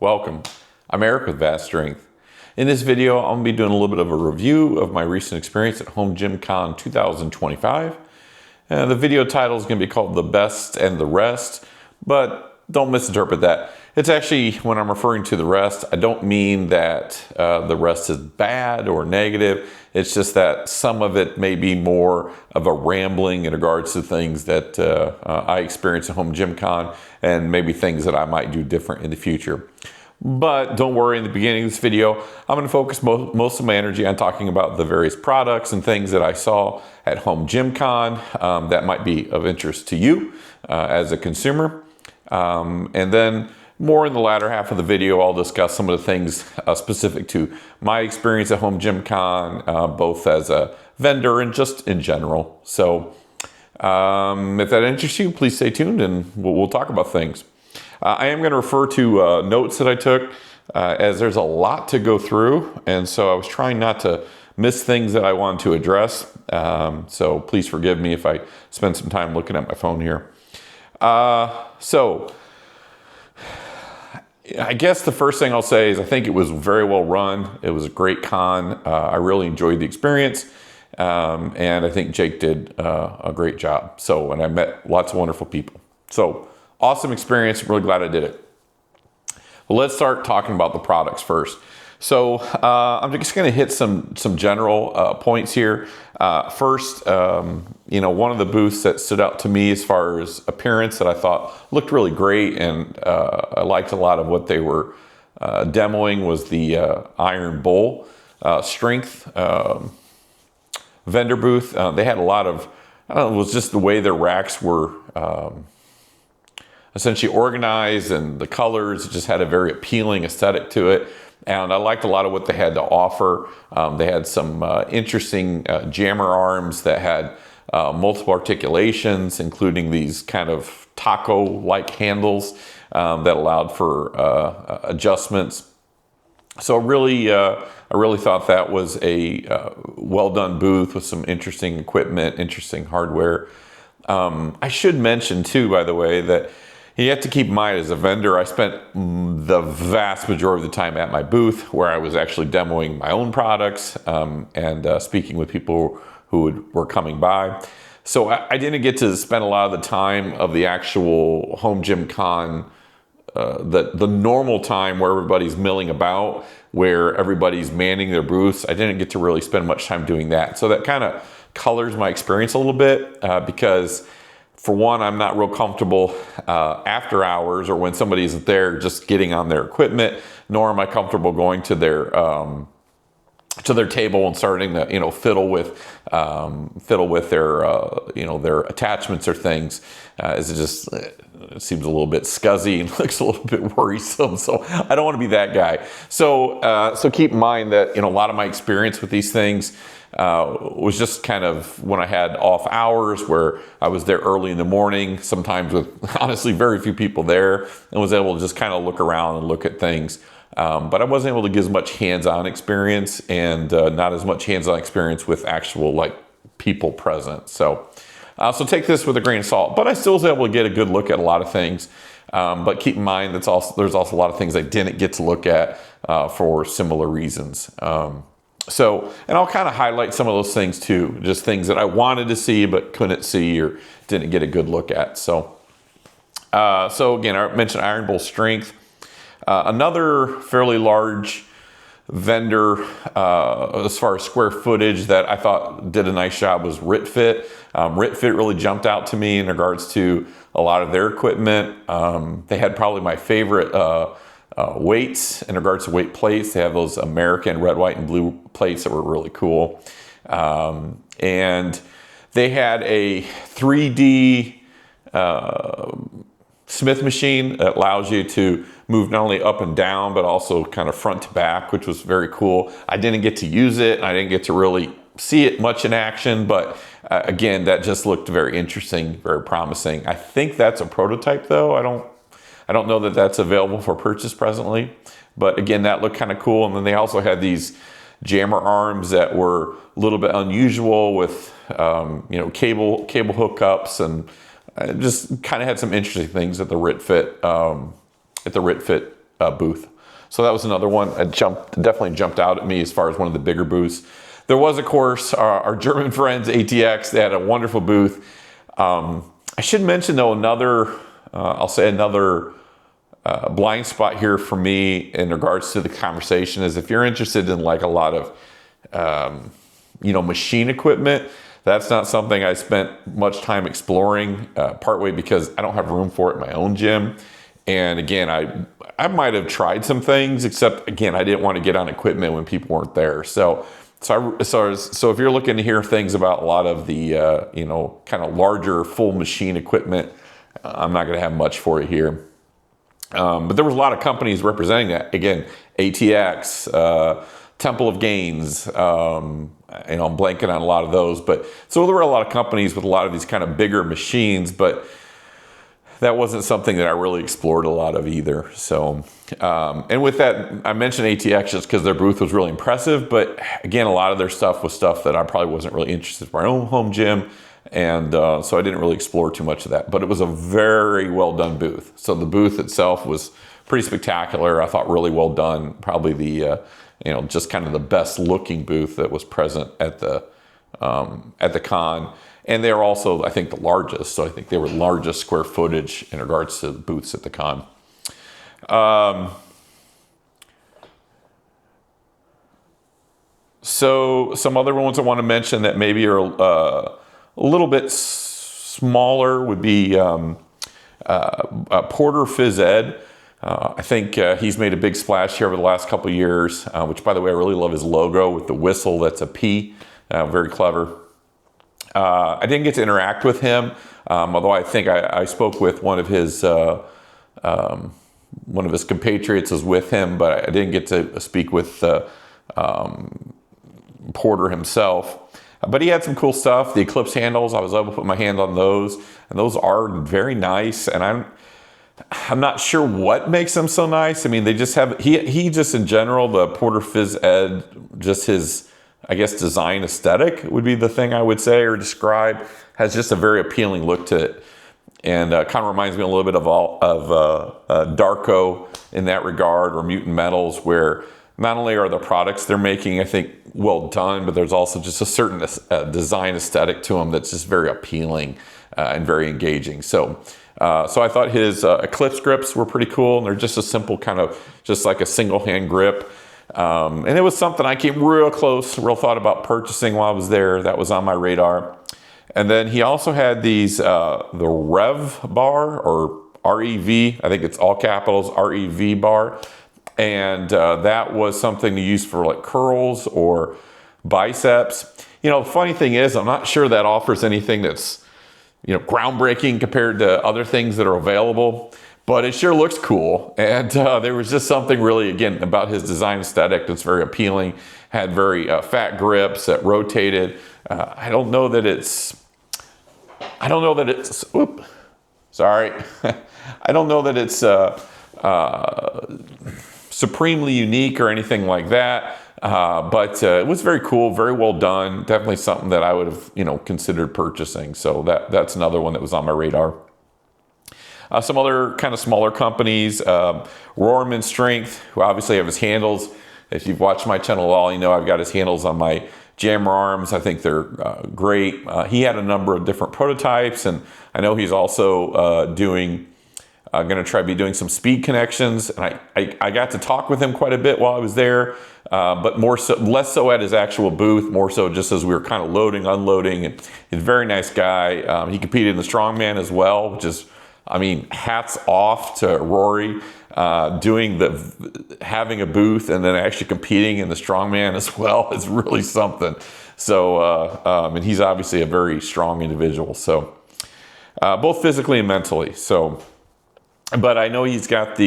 Welcome, I'm Eric with Vast Strength. In this video, I'm going to be doing a little bit of a review of my recent experience at Home Gym Con 2025. The video title is going to be called The Best and the Rest, but don't misinterpret that. It's actually, when I'm referring to the rest, I don't mean that the rest is bad or negative. It's just that some of it may be more of a rambling in regards to things that I experienced at Home Gym Con and maybe things that I might do different in the future. But don't worry, in the beginning of this video, I'm going to focus most of my energy on talking about the various products and things that I saw at Home Gym Con that might be of interest to you as a consumer. And then more in the latter half of the video, I'll discuss some of the things specific to my experience at Home Gym Con, both as a vendor and just in general. So if that interests you, please stay tuned and we'll talk about things. I am going to refer to notes that I took as there's a lot to go through. And so I was trying not to miss things that I wanted to address. So please forgive me if I spend some time looking at my phone here. So I guess the first thing I'll say is I think it was very well run. It was a great con. I really enjoyed the experience. And I think Jake did a great job. So, and I met lots of wonderful people. So awesome experience. I'm really glad I did it. Well, let's start talking about the products first. So I'm just going to hit some general points here. First, one of the booths that stood out to me as far as appearance that I thought looked really great, and I liked a lot of what they were demoing was the Iron Bowl strength vendor booth. They had a lot of, I don't know, it was just the way their racks were essentially organized, and the colors just had a very appealing aesthetic to it. And I liked a lot of what they had to offer. They had some interesting jammer arms that had multiple articulations, including these kind of taco-like handles that allowed for adjustments. So I really thought that was a well-done booth with some interesting equipment, interesting hardware. I should mention too, by the way, that you have to keep in mind as a vendor, I spent the vast majority of the time at my booth where I was actually demoing my own products and speaking with people who were coming by. So I didn't get to spend a lot of the time of the actual Home Gym Con, the normal time where everybody's milling about, where everybody's manning their booths. I didn't get to really spend much time doing that. So that kind of colors my experience a little bit because for one, I'm not real comfortable after hours or when somebody isn't there just getting on their equipment, nor am I comfortable going to their table and starting to fiddle with their attachments or things. It seems a little bit scuzzy and looks a little bit worrisome. So I don't want to be that guy. So keep in mind that a lot of my experience with these things was just kind of when I had off hours where I was there early in the morning, sometimes with honestly very few people there, and was able to just kind of look around and look at things. But I wasn't able to get as much hands-on experience and not as much hands-on experience with actual people present. So take this with a grain of salt. But I still was able to get a good look at a lot of things. But keep in mind there's also a lot of things I didn't get to look at for similar reasons. And I'll kind of highlight some of those things too, just things that I wanted to see but couldn't see or didn't get a good look at. So again, I mentioned Iron Bowl strength. Another fairly large vendor as far as square footage that I thought did a nice job was RitFit. RitFit really jumped out to me in regards to a lot of their equipment. They had probably my favorite weights in regards to weight plates. They have those American red, white, and blue plates that were really cool. And they had a 3D Smith machine that allows you to move not only up and down, but also kind of front to back, which was very cool. I didn't get to use it, and I didn't get to really see it much in action, but again, that just looked very interesting, very promising. I think that's a prototype though. I don't know that that's available for purchase presently, but again, that looked kind of cool. And then they also had these jammer arms that were a little bit unusual with, cable hookups, and just kind of had some interesting things at the RitFit booth. So that was another one that definitely jumped out at me as far as one of the bigger booths. There was, of course, our German friends, ATX. They had a wonderful booth. I should mention, though, another blind spot here for me in regards to the conversation is if you're interested in like a lot of, machine equipment, that's not something I spent much time exploring, partway because I don't have room for it in my own gym. And again, I might have tried some things, except again, I didn't want to get on equipment when people weren't there. So if you're looking to hear things about a lot of the, kind of larger full machine equipment, I'm not going to have much for you here. But there was a lot of companies representing that. Again, ATX, Temple of Gains, I'm blanking on a lot of those. But so there were a lot of companies with a lot of these kind of bigger machines, but that wasn't something that I really explored a lot of either. So, and with that, I mentioned ATX just because their booth was really impressive. But again, a lot of their stuff was stuff that I probably wasn't really interested in my own home gym. And so I didn't really explore too much of that. But it was a very well done booth. So the booth itself was pretty spectacular. I thought really well done. Probably the, just kind of the best looking booth that was present at the con. And they're also, I think, the largest. So I think they were largest square footage in regards to the booths at the con. So some other ones I want to mention that maybe are a little bit smaller would be Porter Phys Ed. I think he's made a big splash here over the last couple of years, which, by the way, I really love his logo with the whistle. That's a P. Very clever. I didn't get to interact with him, although I think I spoke with one of his compatriots was with him, but I didn't get to speak with Porter himself. But he had some cool stuff. The Eclipse handles, I was able to put my hand on those, and those are very nice. And I'm not sure what makes them so nice. I mean, they just have he just in general, the Porter Phys Ed, just his, I guess, design aesthetic would be the thing I would say or describe, has just a very appealing look to it. And kind of reminds me a little bit of Darko in that regard, or Mutant Metals, where not only are the products they're making, I think, well done, but there's also just a certain design aesthetic to them that's just very appealing and very engaging. So I thought his Eclipse grips were pretty cool, and they're just a simple kind of, just like a single hand grip. And it was something I came real thought about purchasing while I was there. That was on my radar. And then he also had these, the Rev bar, or REV, I think it's all capitals, REV bar. And that was something to use for like curls or biceps. The funny thing is, I'm not sure that offers anything that's, groundbreaking compared to other things that are available. But it sure looks cool. And there was just something really, again, about his design aesthetic that's very appealing. Had very fat grips that rotated. I don't know that it's, whoop, sorry. I don't know that it's supremely unique or anything like that. But it was very cool, very well done. Definitely something that I would have, considered purchasing. So that's another one that was on my radar. Some other kind of smaller companies, Rohrman Strength, who obviously have his handles. If you've watched my channel at all, I've got his handles on my jammer arms. I think they're great. He had a number of different prototypes, and I know he's also going to try to be doing some speed connections. And I got to talk with him quite a bit while I was there, but less so at his actual booth, more so just as we were kind of loading, unloading. And he's a very nice guy. He competed in the strongman as well, which is, hats off to Rory, having a booth and then actually competing in the strongman as well is really something. So, and he's obviously a very strong individual. So, both physically and mentally. So, but I know he's got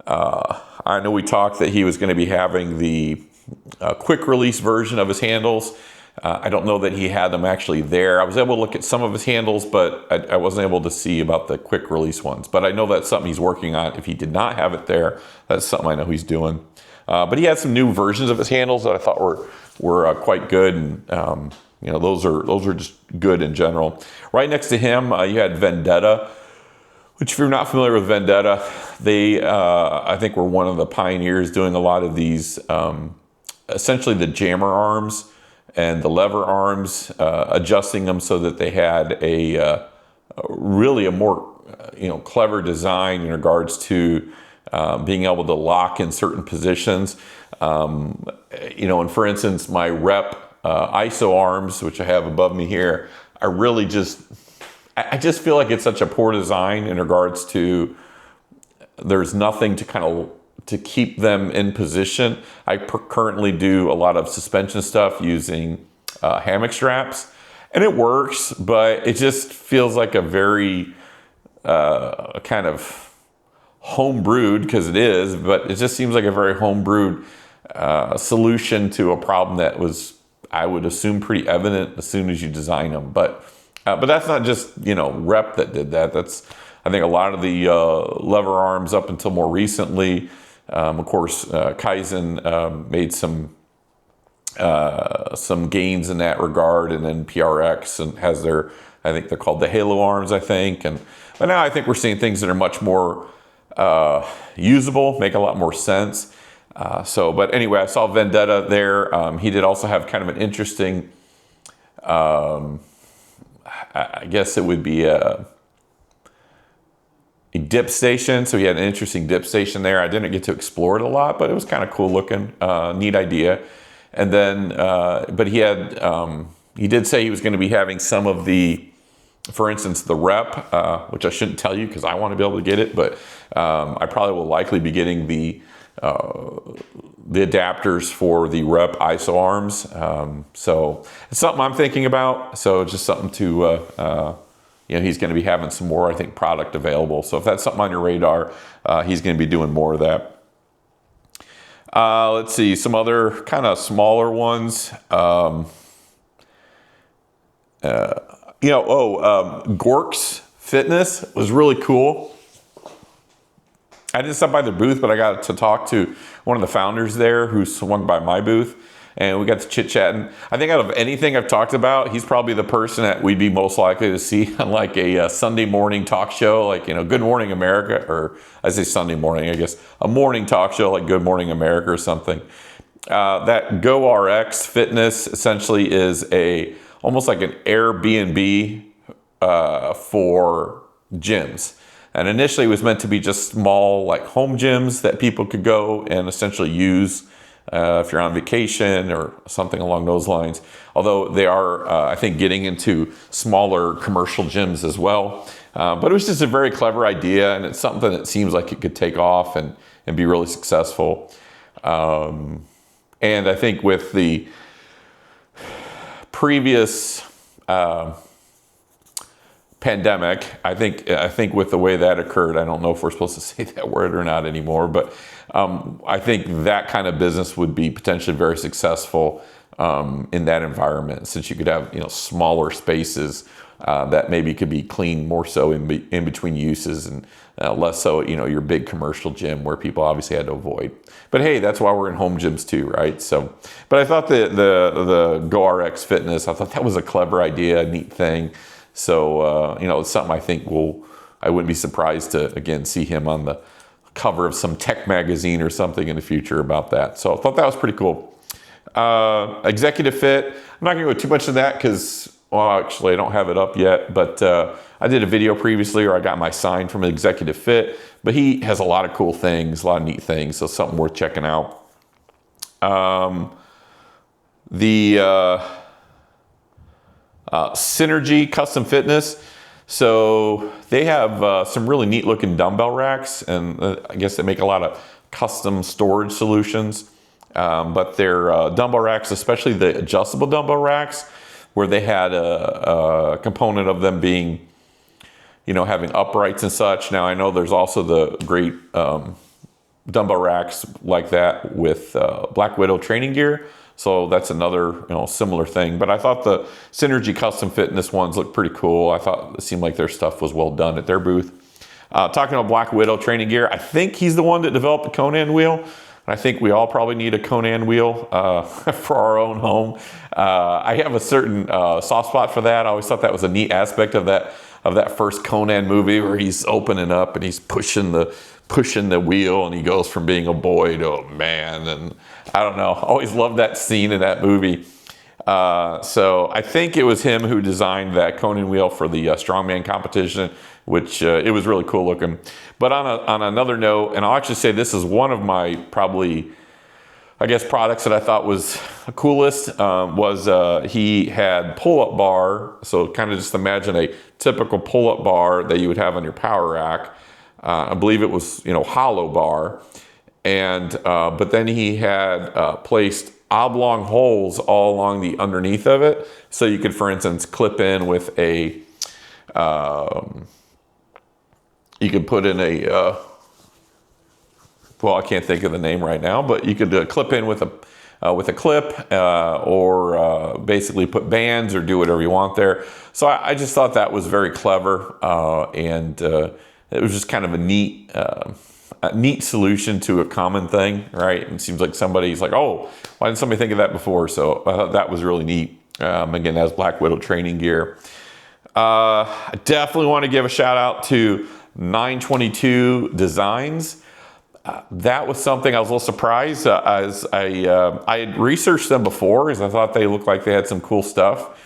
I know we talked that he was going to be having the quick release version of his handles. I don't know that he had them actually there. I was able to look at some of his handles, but I wasn't able to see about the quick release ones. But I know that's something he's working on. If he did not have it there, that's something I know he's doing. But he had some new versions of his handles that I thought were quite good, and those are just good in general. Right next to him, you had Vendetta, which if you're not familiar with Vendetta, they, I think were one of the pioneers doing a lot of these, essentially the jammer arms and the lever arms, adjusting them so that they had really a more, clever design in regards to being able to lock in certain positions. And for instance, my rep ISO arms, which I have above me here, are really I just feel like it's such a poor design in regards to there's nothing to keep them in position. I currently do a lot of suspension stuff using hammock straps, and it works, but it just feels like a very kind of home-brewed, because it is, but it just seems like a very home-brewed solution to a problem that was, I would assume, pretty evident as soon as you design them. But that's not just, Rep that did that. That's, I think, a lot of the lever arms up until more recently. Of course, Kaizen made some gains in that regard, and then PRX and has their, I think they're called the Halo arms, I think. But now I think we're seeing things that are much more usable, make a lot more sense. But anyway, I saw Vendetta there. He did also have kind of an interesting, I guess it would be a dip station. So he had an interesting dip station there. I didn't get to explore it a lot, but it was kind of cool looking, neat idea. And then, but he did say he was going to be having some of the, for instance, the rep, which I shouldn't tell you because I want to be able to get it, but I probably will likely be getting the adapters for the rep ISO arms. So it's something I'm thinking about. So just something to, he's going to be having some more, I think, product available. So if that's something on your radar, he's going to be doing more of that. Let's see, some other kind of smaller ones. Gorks Fitness was really cool. I didn't stop by their booth, but I got to talk to one of the founders there who swung by my booth, and we got to chit-chatting. I think out of anything I've talked about, he's probably the person that we'd be most likely to see on like a Sunday morning talk show, like, Good Morning America, or I say Sunday morning, I guess, a morning talk show like Good Morning America or something. That GoRX Fitness essentially is almost like an Airbnb for gyms. And initially it was meant to be just small, like home gyms that people could go and essentially use if you're on vacation or something along those lines. Although they are, I think, getting into smaller commercial gyms as well. But it was just a very clever idea, and it's something that seems like it could take off and be really successful. And I think with the previous pandemic, I think with the way that occurred, I don't know if we're supposed to say that word or not anymore, but I think that kind of business would be potentially very successful in that environment, since you could have smaller spaces that maybe could be cleaned more so in between uses, and less so your big commercial gym where people obviously had to avoid. But hey, that's why we're in home gyms too, right? So, but I thought the GoRX Fitness, I thought that was a clever idea, a neat thing. So, it's something I think I wouldn't be surprised to, again, see him on the cover of some tech magazine or something in the future about that. So I thought that was pretty cool. Executive Fit, I'm not going to go too much into that because, well, actually I don't have it up yet, but I did a video previously, or I got my sign from Executive Fit, but he has a lot of cool things, a lot of neat things, so something worth checking out. Synergy Custom Fitness. So they have some really neat looking dumbbell racks, and I guess they make a lot of custom storage solutions. But their dumbbell racks, especially the adjustable dumbbell racks, where they had a component of them being, having uprights and such. Now I know there's also the great dumbbell racks like that with Black Widow training gear. So that's another similar thing. But I thought the Synergy Custom Fitness ones looked pretty cool. I thought it seemed like their stuff was well done at their booth. Talking about Black Widow training gear, I think he's the one that developed the Conan wheel. And I think we all probably need a Conan wheel for our own home. I have a certain soft spot for that. I always thought that was a neat aspect of of that first Conan movie where he's opening up and he's pushing the wheel and he goes from being a boy to a man. And I don't know, always loved that scene in that movie. So I think it was him who designed that Conan wheel for the strongman competition, which it was really cool looking. But on another note, and I'll actually say this is one of my probably, I guess, products that I thought was coolest, was he had pull-up bar. So kind of just imagine a typical pull-up bar that you would have on your power rack. I believe it was, hollow bar. And but then he had placed oblong holes all along the underneath of it. So you could, for instance, clip in with a, you could put in a, well, I can't think of the name right now, but you could clip in with a clip, or basically put bands or do whatever you want there. So I just thought that was very clever, and it was just kind of a neat solution to a common thing, right? It seems like somebody's like, oh, why didn't somebody think of that before? So I thought that was really neat. Again, that's Black Widow training gear. I definitely want to give a shout out to 922 Designs. That was something I was a little surprised, as I had researched them before, as I thought they looked like they had some cool stuff.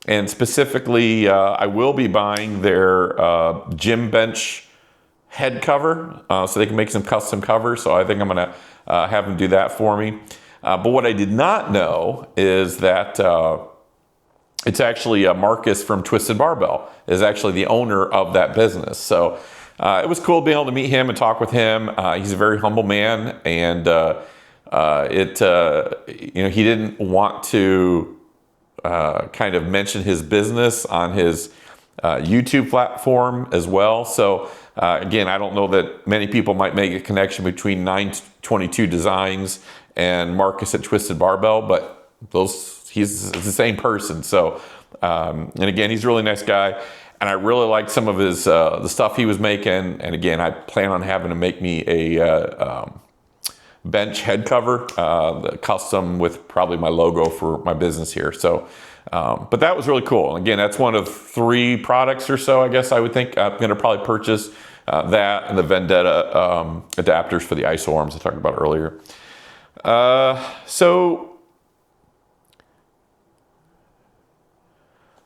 And specifically, I will be buying their gym bench head cover, so they can make some custom covers. So I think I'm going to have them do that for me. But what I did not know is that it's actually Marcus from Twisted Barbell is actually the owner of that business. So it was cool being able to meet him and talk with him. He's a very humble man, and he didn't want to kind of mention his business on his YouTube platform as well. So again, I don't know that many people might make a connection between 922 Designs and Marcus at Twisted Barbell, but he's the same person. So, and again, he's a really nice guy. And I really liked some of his the stuff he was making. And again, I plan on having him make me a bench head cover, custom with probably my logo for my business here. So, but that was really cool. And again, that's one of 3 products or so, I guess I would think. I'm going to probably purchase that and the Vendetta adapters for the ISO arms I talked about earlier. So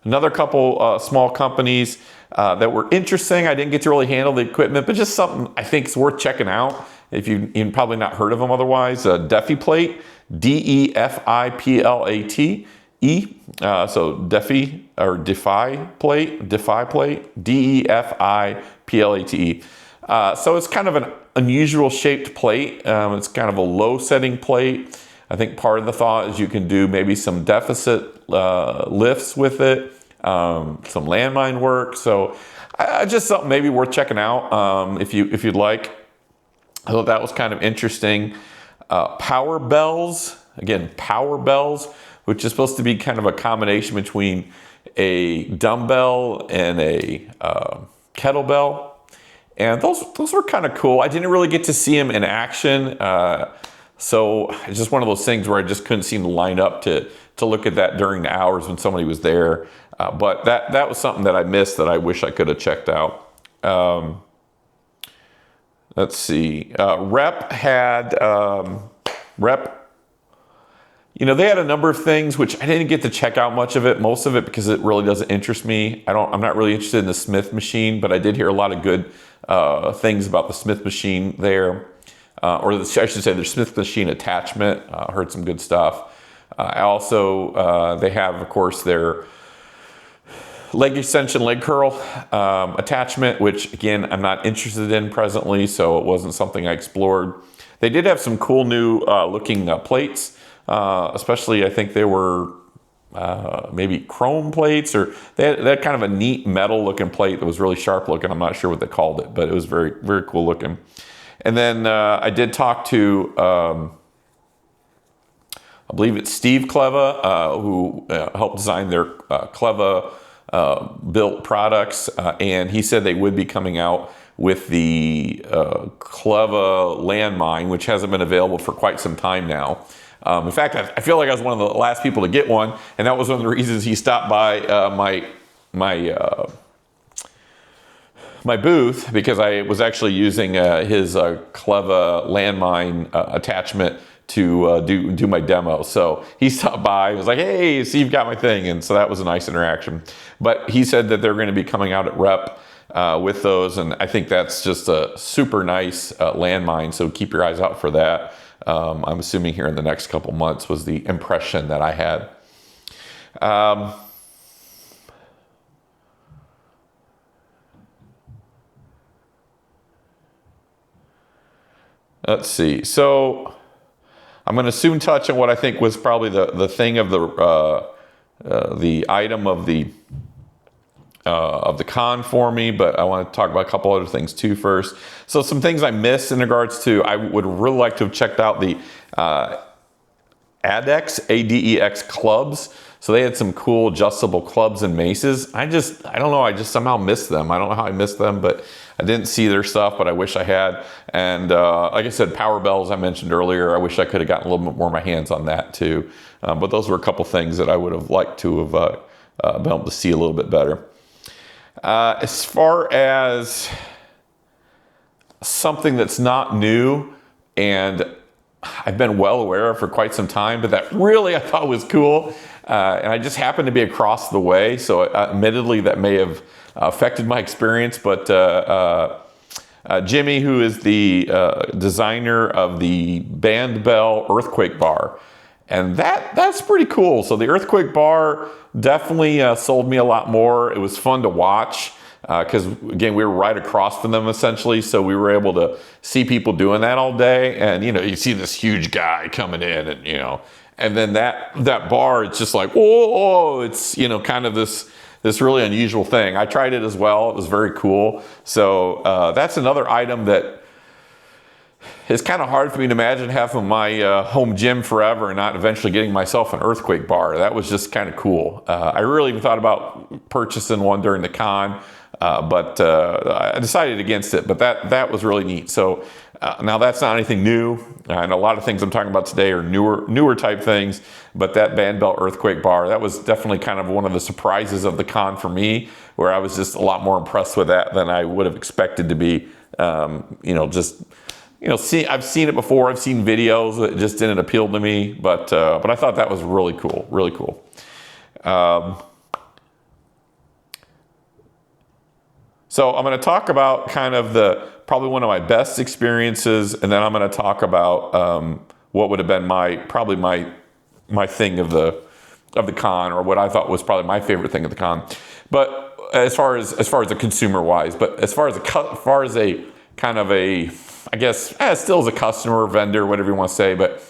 another couple small companies that were interesting. I didn't get to really handle the equipment, but just something I think is worth checking out if you've probably not heard of them otherwise. Defi Plate, DEFIPLATE. So Defi or Defy Plate, DEFIPLATE. So it's kind of an unusual shaped plate. It's kind of a low setting plate. I think part of the thought is you can do maybe some deficit lifts with it, some landmine work. So just something maybe worth checking out if you'd like. I thought that was kind of interesting. Power bells, which is supposed to be kind of a combination between a dumbbell and a kettlebell. And those were kind of cool. I didn't really get to see them in action. So it's just one of those things where I just couldn't seem to line up to look at that during the hours when somebody was there. But that was something that I missed that I wish I could have checked out. Let's see. Rep had, they had a number of things which I didn't get to check out most of it because it really doesn't interest me. I'm not really interested in the Smith machine, but I did hear a lot of good things about the Smith machine there. Or I should say their Smith machine attachment. Heard some good stuff. I also, they have, of course, their leg extension, leg curl attachment, which again, I'm not interested in presently, so it wasn't something I explored. They did have some cool new looking plates, especially I think they were maybe chrome plates, or they had kind of a neat metal looking plate that was really sharp looking. I'm not sure what they called it, but it was very, very cool looking. And then I did talk to, I believe it's Steve Cleva, who helped design their Cleva built products, and he said they would be coming out with the Cleva landmine, which hasn't been available for quite some time now. In fact, I feel like I was one of the last people to get one, and that was one of the reasons he stopped by my my booth because I was actually using his Cleva landmine attachment to do my demo. So he stopped by, was like, hey, see, you've got my thing. And so that was a nice interaction. But he said that they're going to be coming out at Rep with those. And I think that's just a super nice landmine. So keep your eyes out for that. I'm assuming here in the next couple months was the impression that I had. Let's see. So I'm going to soon touch on what I think was probably the thing of the item of the con for me, but I want to talk about a couple other things too first. So some things I missed in regards to, I would really like to have checked out the ADEX, ADEX clubs. So they had some cool adjustable clubs and maces. I don't know, I just somehow missed them. I don't know how I missed them, but I didn't see their stuff, but I wish I had. And like I said, power bells I mentioned earlier, I wish I could have gotten a little bit more of my hands on that too. But those were a couple things that I would have liked to have been able to see a little bit better. As far as something that's not new and I've been well aware of for quite some time, but that really I thought was cool. And I just happened to be across the way. So admittedly, that may have affected my experience. But Jimmy, who is the designer of the Band Bell Earthquake Bar, and that's pretty cool. So the Earthquake Bar definitely sold me a lot more. It was fun to watch because, again, we were right across from them essentially. So we were able to see people doing that all day. And, you see this huge guy coming in and, and then that bar, it's just like, whoa, it's, kind of this really unusual thing. I tried it as well. It was very cool. So that's another item that it's kind of hard for me to imagine having my home gym forever and not eventually getting myself an earthquake bar. That was just kind of cool. I really even thought about purchasing one during the con, but I decided against it. But that was really neat. So now that's not anything new, and a lot of things I'm talking about today are newer type things. But that Band Bell Earthquake Bar, that was definitely kind of one of the surprises of the con for me, where I was just a lot more impressed with that than I would have expected to be. I've seen it before. I've seen videos. It just didn't appeal to me. But I thought that was really cool. Really cool. So I'm going to talk about kind of probably one of my best experiences, and then I'm going to talk about what would have been my thing of the con, or what I thought was probably my favorite thing of the con. But as far as the consumer wise, but as far as a kind of a, I guess, still as a customer, vendor, whatever you want to say. But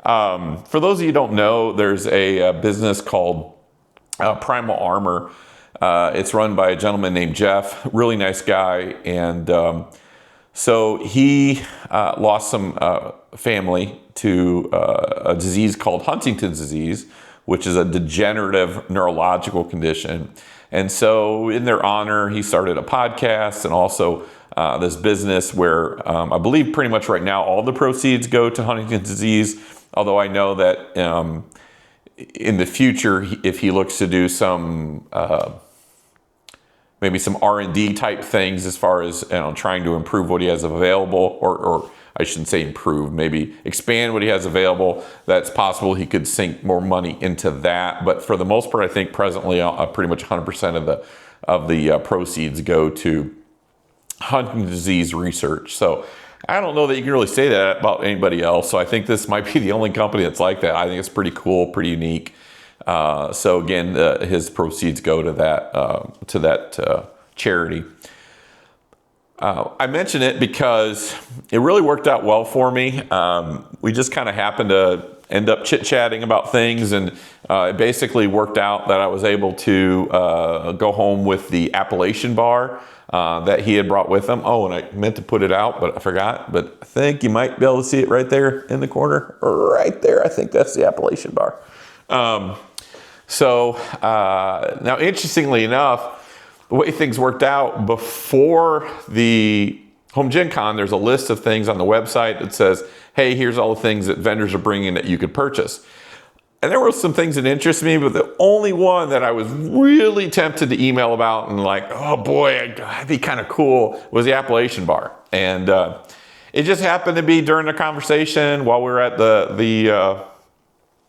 for those of you who don't know, there's a business called Primal Armor. It's run by a gentleman named Jeff, really nice guy. And so he lost some family to a disease called Huntington's disease, which is a degenerative neurological condition. And so in their honor, he started a podcast and also this business where I believe pretty much right now all the proceeds go to Huntington's disease, although I know that in the future, if he looks to do some maybe some R&D type things as far as trying to improve what he has available, or I shouldn't say improve, maybe expand what he has available, that's possible he could sink more money into that. But for the most part, I think presently pretty much 100% of the proceeds go to Huntington's disease research. So I don't know that you can really say that about anybody else. So I think this might be the only company that's like that. I think it's pretty cool, pretty unique. So again, his proceeds go to that charity. I mention it because it really worked out well for me. We just kind of happened to end up chit-chatting about things, and it basically worked out that I was able to go home with the Appalachian bar that he had brought with him. Oh, and I meant to put it out, but I forgot. But I think you might be able to see it right there in the corner. Right there, I think that's the Appalachian bar. Now, interestingly enough, the way things worked out before the Home Gen Con, there's a list of things on the website that says, hey, here's all the things that vendors are bringing that you could purchase. And there were some things that interested me, but the only one that I was really tempted to email about and like, oh boy, that'd be kind of cool, was the Appalachian bar. And it just happened to be during the conversation while we were at I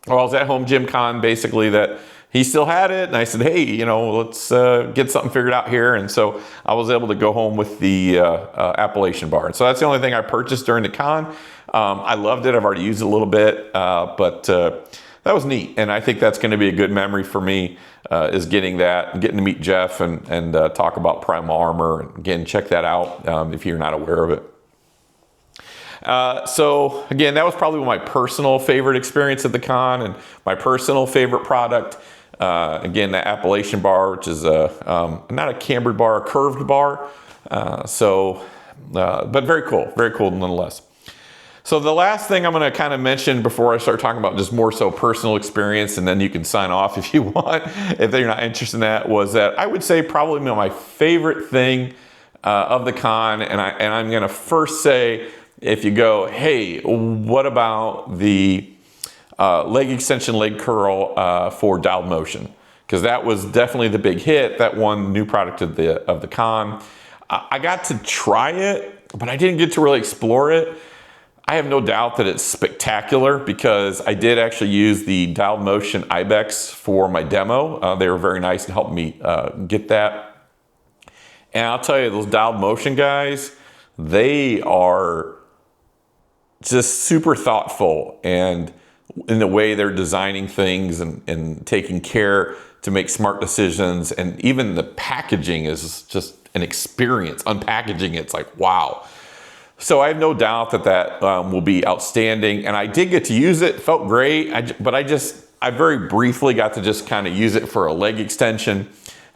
was at Home Gym Con, basically, that he still had it. And I said, hey, let's get something figured out here. And so I was able to go home with the Appalachian bar. And so that's the only thing I purchased during the con. I loved it. I've already used it a little bit, but that was neat. And I think that's going to be a good memory for me, is getting that and getting to meet Jeff and talk about Primal Armor. And again, check that out if you're not aware of it. So again, that was probably my personal favorite experience at the con and my personal favorite product. Again, the Appalachian bar, which is not a cambered bar, a curved bar. But very cool nonetheless. So the last thing I'm going to kind of mention before I start talking about just more so personal experience, and then you can sign off if you want, if you're not interested in that, was that I would say probably my favorite thing of the con, and I'm going to first say, if you go, hey, what about the leg extension, leg curl for dialed motion? Because that was definitely the big hit, that one new product of the con. I got to try it, but I didn't get to really explore it. I have no doubt that it's spectacular because I did actually use the dialed motion Ibex for my demo. They were very nice and helped me get that. And I'll tell you, those dialed motion guys, they are just super thoughtful and in the way they're designing things and taking care to make smart decisions. And even the packaging is just an experience. Unpackaging it's like, wow. So I have no doubt that will be outstanding. And I did get to use it, felt great. But I very briefly got to just kind of use it for a leg extension.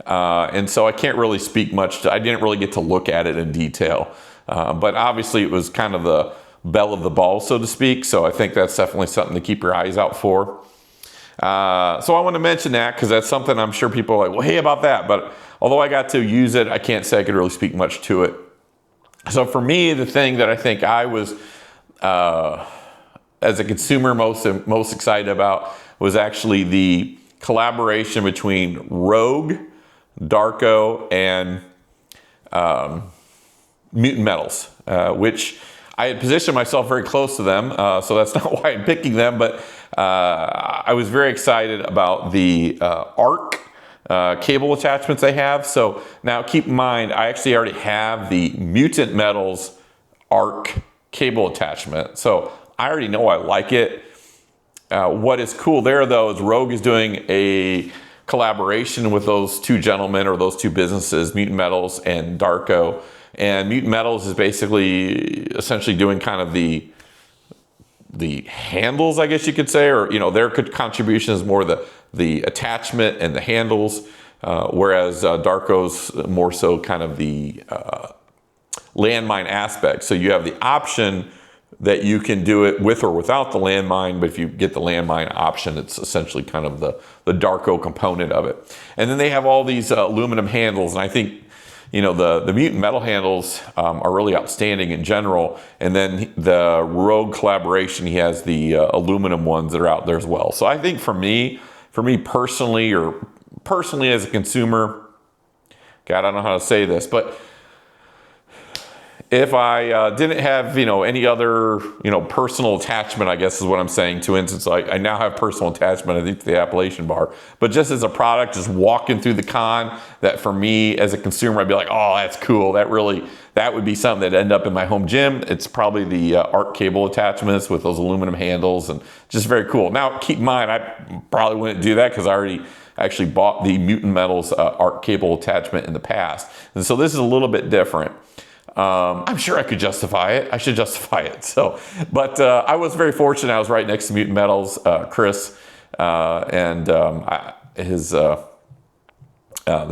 And so I can't really speak much. I didn't really get to look at it in detail. But obviously it was kind of the belle of the ball, so to speak. So I think that's definitely something to keep your eyes out for. So I want to mention that because that's something I'm sure people are like, well, hey, about that. But although I got to use it, I can't say I could really speak much to it. So for me, the thing that I think I was, as a consumer, most excited about was actually the collaboration between Rogue, Darko, and Mutant Metals, which I had positioned myself very close to them, so that's not why I'm picking them, but I was very excited about the ARC cable attachments they have. So now keep in mind, I actually already have the Mutant Metals ARC cable attachment, so I already know I like it. What is cool there, though, is Rogue is doing a collaboration with those two gentlemen or those two businesses, Mutant Metals and Darko. And Mutant Metals is basically essentially doing kind of the handles, I guess you could say, or their contribution is more the attachment and the handles, whereas Darko's more so kind of the landmine aspect. So you have the option that you can do it with or without the landmine, but if you get the landmine option, it's essentially kind of the Darko component of it. And then they have all these aluminum handles, and I think the Mutant Metal handles are really outstanding in general. And then the Rogue collaboration, he has the aluminum ones that are out there as well. So I think for me personally, as a consumer, God, I don't know how to say this, but if I didn't have, any other, personal attachment, I guess is what I'm saying. To instance, I now have personal attachment, I think, to the Appalachian bar. But just as a product, just walking through the con, that for me as a consumer, I'd be like, oh, that's cool. That would be something that'd end up in my home gym. It's probably the ARC cable attachments with those aluminum handles, and just very cool. Now, keep in mind, I probably wouldn't do that because I already actually bought the Mutant Metals ARC cable attachment in the past. And so this is a little bit different. I'm sure I could justify it. I should justify it. So, but I was very fortunate. I was right next to Mutant Metals, Chris, and the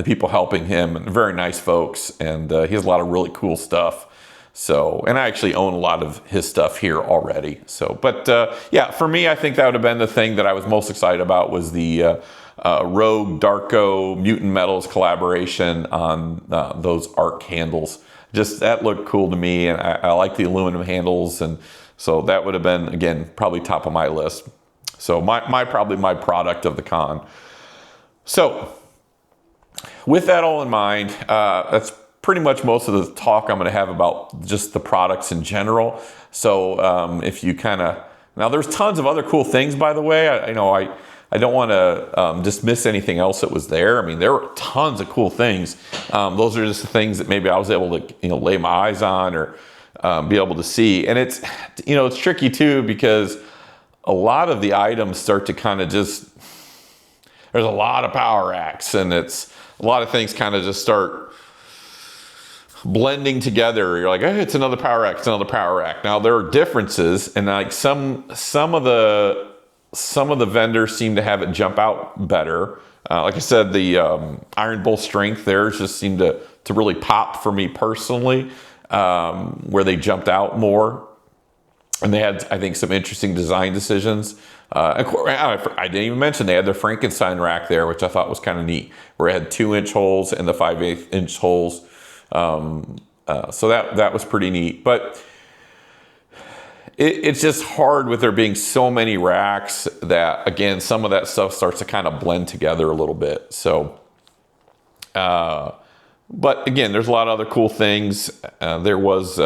people helping him, and very nice folks. And he has a lot of really cool stuff. So, and I actually own a lot of his stuff here already. So, but yeah, for me, I think that would have been the thing that I was most excited about was the Rogue Darko Mutant Metals collaboration on those ARC handles. Just that looked cool to me, and I like the aluminum handles, and so that would have been, again, probably top of my list. So probably my product of the con. So with that all in mind, that's pretty much most of the talk I'm going to have about just the products in general. So if you now there's tons of other cool things, by the way. I don't want to dismiss anything else that was there. I mean, there were tons of cool things. Those are just the things that maybe I was able to lay my eyes on or be able to see. And it's tricky too, because a lot of the items start to there's a lot of power racks, and it's a lot of things kind of just start blending together. You're like, hey, it's another power rack, it's another power rack. Now there are differences, and like some of the vendors seem to have it jump out better. Like I said, the iron bowl strength theirs just seemed to really pop for me personally, where they jumped out more. And they had, I think, some interesting design decisions. I didn't even mention they had their Frankenstein rack there, which I thought was kind of neat, where it had 2-inch holes and the 5/8 inch holes. So that was pretty neat. But it's just hard with there being so many racks that, again, some of that stuff starts to kind of blend together a little bit. So, but again, there's a lot of other cool things. There was...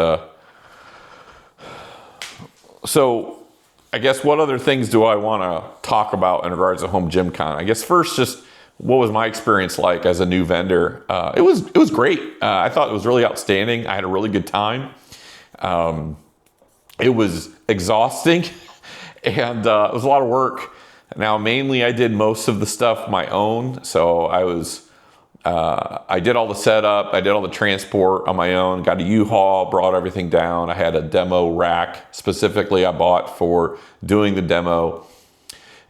So I guess what other things do I want to talk about in regards to Home Gym Con? I guess first, just what was my experience like as a new vendor? It was great. I thought it was really outstanding. I had a really good time. It was exhausting and it was a lot of work. Now, mainly I did most of the stuff my own. So I did all the setup, I did all the transport on my own, got a U-Haul, brought everything down. I had a demo rack specifically I bought for doing the demo,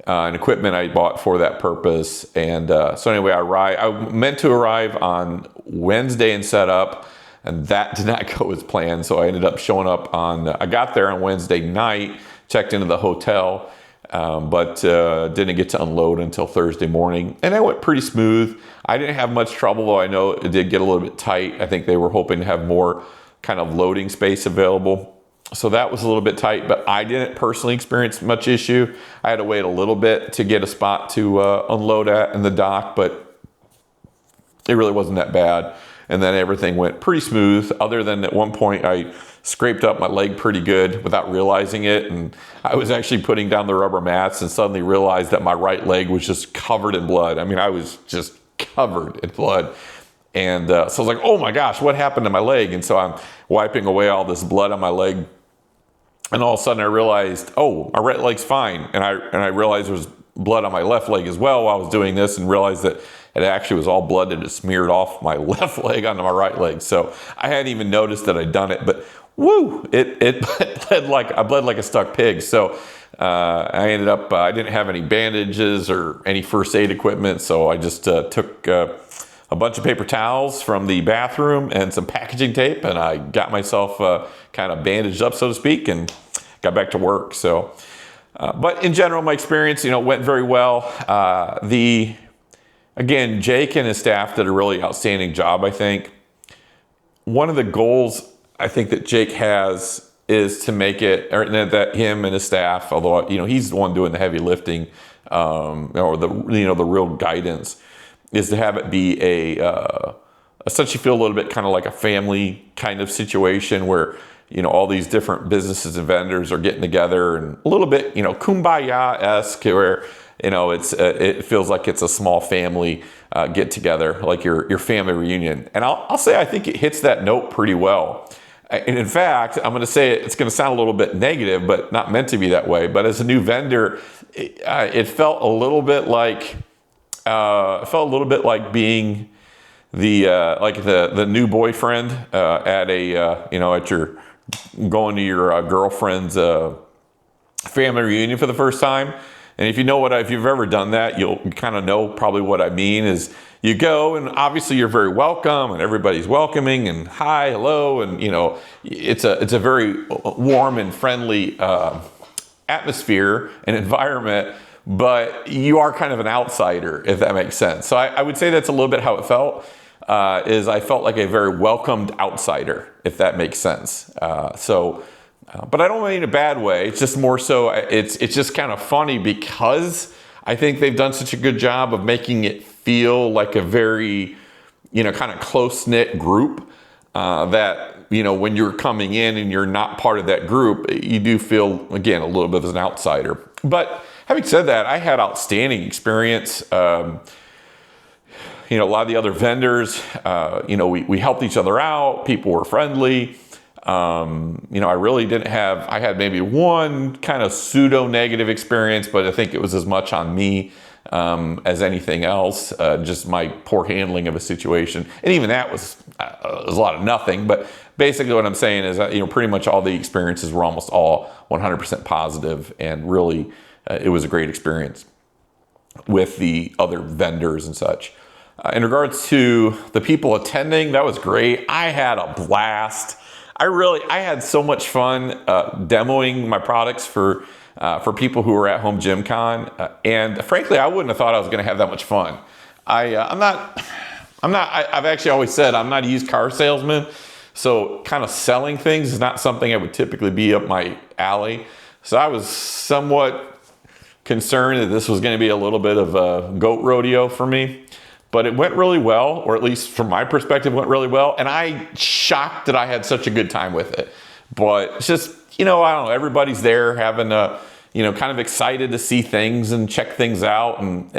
and equipment I bought for that purpose. And so anyway, I meant to arrive on Wednesday and set up, and that did not go as planned. So I ended up showing up I got there on Wednesday night, checked into the hotel, but didn't get to unload until Thursday morning. And that went pretty smooth. I didn't have much trouble, though I know it did get a little bit tight. I think they were hoping to have more kind of loading space available. So that was a little bit tight, but I didn't personally experience much issue. I had to wait a little bit to get a spot to unload at in the dock, but it really wasn't that bad. And then everything went pretty smooth, other than at one point I scraped up my leg pretty good without realizing it. And I was actually putting down the rubber mats and suddenly realized that my right leg was just covered in blood. I mean, I was just covered in blood. And so I was like, oh my gosh, what happened to my leg? And so I'm wiping away all this blood on my leg. And all of a sudden I realized, oh, my right leg's fine. And I realized there was blood on my left leg as well while I was doing this, and realized that it actually was all blood that had smeared off my left leg onto my right leg. So I hadn't even noticed that I'd done it, but woo, it I bled like a stuck pig. So I ended up, I didn't have any bandages or any first aid equipment. So I just took a bunch of paper towels from the bathroom and some packaging tape, and I got myself kind of bandaged up, so to speak, and got back to work. So, but in general, my experience, went very well. Again, Jake and his staff did a really outstanding job, I think. One of the goals I think that Jake has is to make it, or that him and his staff, although he's the one doing the heavy lifting, or the real guidance, is to have it be essentially feel a little bit kind of like a family kind of situation where all these different businesses and vendors are getting together, and a little bit kumbaya-esque, where it feels like it's a small family get together, like your family reunion. And I'll say I think it hits that note pretty well. And in fact, I'm going to say it's going to sound a little bit negative, but not meant to be that way. But as a new vendor, it felt a little bit like being the new boyfriend at your going to your girlfriend's family reunion for the first time. And if you've ever done that, you'll kind of know probably what I mean. Is you go, and obviously you're very welcome, and everybody's welcoming, and hi, hello, and it's a very warm and friendly atmosphere and environment. But you are kind of an outsider, if that makes sense. So I would say that's a little bit how it felt. I felt like a very welcomed outsider, if that makes sense. So But I don't mean in a bad way. It's just more so, it's just kind of funny because I think they've done such a good job of making it feel like a very, kind of close-knit group that, when you're coming in and you're not part of that group, you do feel, again, a little bit as an outsider. But having said that, I had outstanding experience. A lot of the other vendors, we helped each other out. People were friendly. I really didn't have, I had maybe one kind of pseudo negative experience, but I think it was as much on me as anything else, just my poor handling of a situation. And even that was a lot of nothing. But basically what I'm saying is that, pretty much all the experiences were almost all 100% positive, and really it was a great experience with the other vendors and such. In regards to the people attending, that was great. I had a blast. I had so much fun demoing my products for people who were at Home Gym Con, and frankly, I wouldn't have thought I was going to have that much fun. I've actually always said I'm not a used car salesman, so kind of selling things is not something I would typically be up my alley. So I was somewhat concerned that this was going to be a little bit of a goat rodeo for me. But it went really well, or at least from my perspective, went really well. And I'm shocked that I had such a good time with it. But it's just, I don't know, everybody's there having a, kind of excited to see things and check things out. And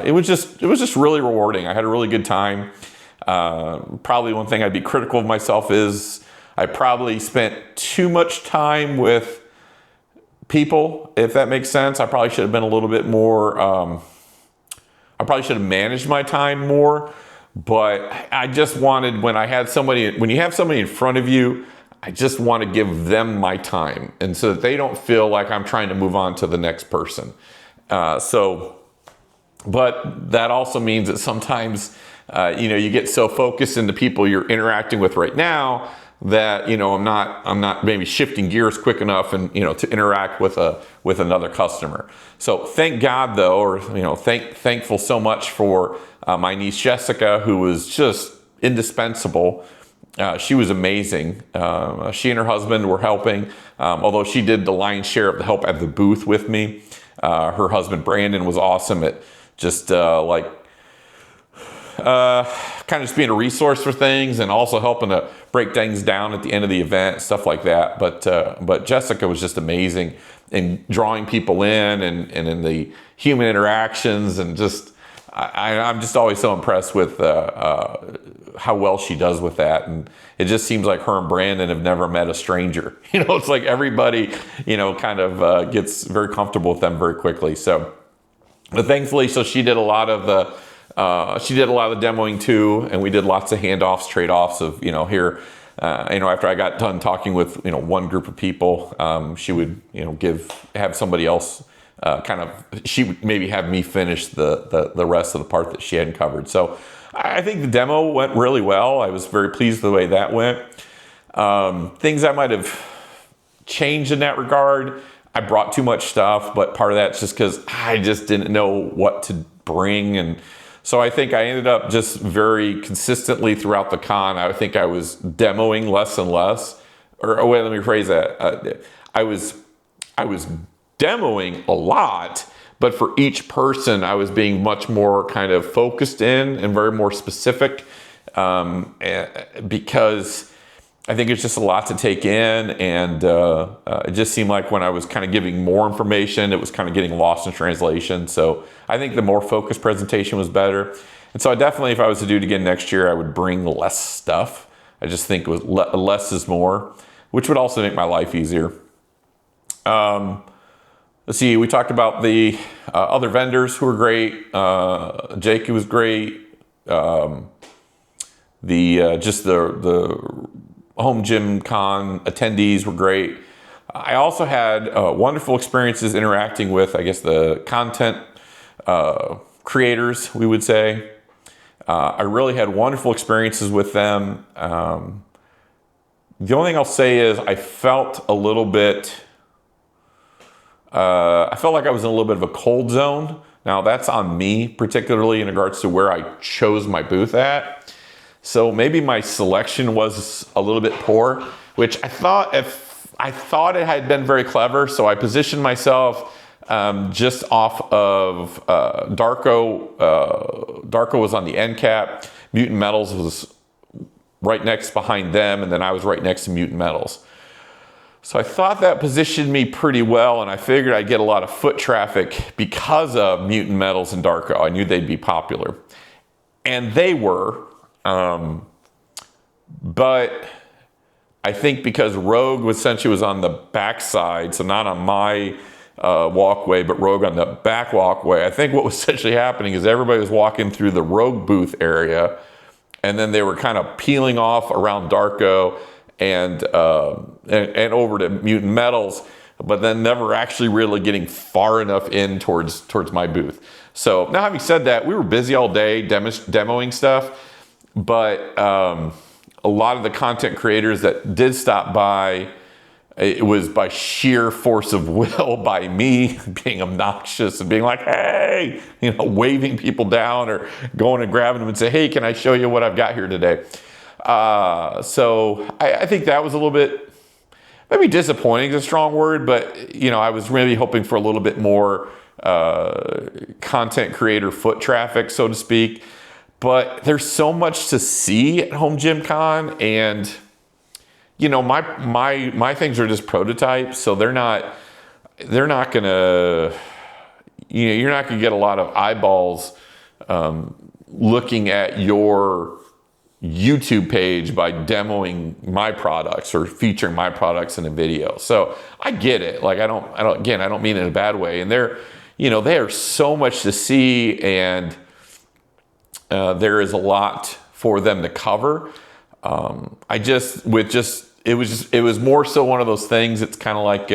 it was just really rewarding. I had a really good time. Probably one thing I'd be critical of myself is I probably spent too much time with people, if that makes sense. I probably should have been a little bit more... I probably should have managed my time more, but I just wanted, when you have somebody in front of you, I just want to give them my time, and so that they don't feel like I'm trying to move on to the next person. But that also means that sometimes, you get so focused in the people you're interacting with right now that, I'm not maybe shifting gears quick enough and, to interact with another customer. So thank God though, or, thankful so much for my niece Jessica, who was just indispensable. She was amazing. She and her husband were helping, although she did the lion's share of the help at the booth with me. Her husband Brandon was awesome at just kind of just being a resource for things, and also helping to break things down at the end of the event, stuff like that. But Jessica was just amazing in drawing people in and in the human interactions, and just I'm just always so impressed with how well she does with that. And it just seems like her and Brandon have never met a stranger. It's like everybody, kind of gets very comfortable with them very quickly. So, but thankfully, so she did a lot of the demoing too, and we did lots of handoffs, trade-offs of, here, after I got done talking with, one group of people, she would, have somebody else she would maybe have me finish the rest of the part that she hadn't covered. So I think the demo went really well. I was very pleased with the way that went. Things I might have changed in that regard, I brought too much stuff, but part of that's just because I just didn't know what to bring. And so I think I ended up just very consistently throughout the con, I think I was demoing less and less. Or wait, let me rephrase that. I was demoing a lot, but for each person, I was being much more kind of focused in and very more specific, because I think it's just a lot to take in, and it just seemed like when I was kind of giving more information, it was kind of getting lost in translation. So I think the more focused presentation was better. And so I definitely, if I was to do it again next year, I would bring less stuff. I just think it was less is more, which would also make my life easier. Let's see, we talked about the other vendors who were great. Jake was great. The Home Gym Con attendees were great. I also had wonderful experiences interacting with, I guess, the content creators, we would say. I really had wonderful experiences with them. The only thing I'll say is I felt a little bit, I felt like I was in a little bit of a cold zone. Now that's on me, particularly in regards to where I chose my booth at. So maybe my selection was a little bit poor, which I thought if I thought it had been very clever, so I positioned myself just off of Darko. Darko was on the end cap. Mutant Metals was right next behind them, and then I was right next to Mutant Metals. So I thought that positioned me pretty well, and I figured I'd get a lot of foot traffic because of Mutant Metals and Darko. I knew they'd be popular. And they were. But I think because Rogue essentially was on the back side, so not on my walkway, but Rogue on the back walkway, I think what was essentially happening is everybody was walking through the Rogue booth area, and then they were kind of peeling off around Darko and over to Mutant Metals, but then never actually really getting far enough in towards my booth. So now, having said that, we were busy all day demoing stuff, but a lot of the content creators that did stop by, it was by sheer force of will, by me being obnoxious and being like, hey, waving people down or going and grabbing them and say, hey, can I show you what I've got here today? So I think that was a little bit, maybe disappointing is a strong word, but I was really hoping for a little bit more content creator foot traffic, so to speak. But there's so much to see at Home Gym Con, and my things are just prototypes, so they're not gonna, you're not gonna get a lot of eyeballs looking at your YouTube page by demoing my products or featuring my products in a video. So I get it. Like I don't mean it in a bad way. And there's so much to see, and there is a lot for them to cover. It was more so one of those things. It's kind of like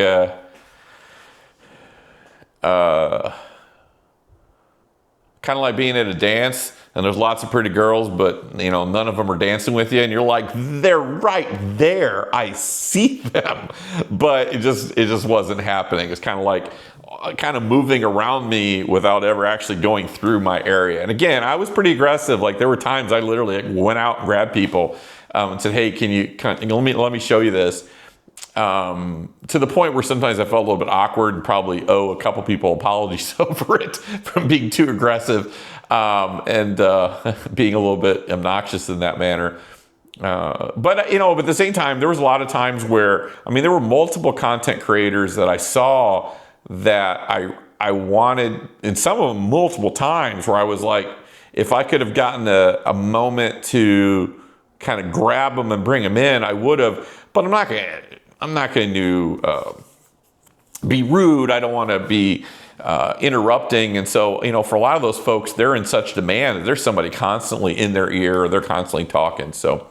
being at a dance and there's lots of pretty girls, but none of them are dancing with you, and you're like, they're right there, I see them, but it just wasn't happening. It's kind of moving around me without ever actually going through my area. And again, I was pretty aggressive. Like there were times I literally went out and grabbed people and said, hey, let me show you this. To the point where sometimes I felt a little bit awkward and probably owe a couple people apologies over it from being too aggressive and being a little bit obnoxious in that manner. But at the same time, there was a lot of times where, there were multiple content creators that I saw that I wanted, and some of them multiple times, where I was like, if I could have gotten a moment to kind of grab them and bring them in, I would have. But I'm not going to be rude. I don't want to be interrupting. And so, for a lot of those folks, they're in such demand that there's somebody constantly in their ear, or they're constantly talking. So,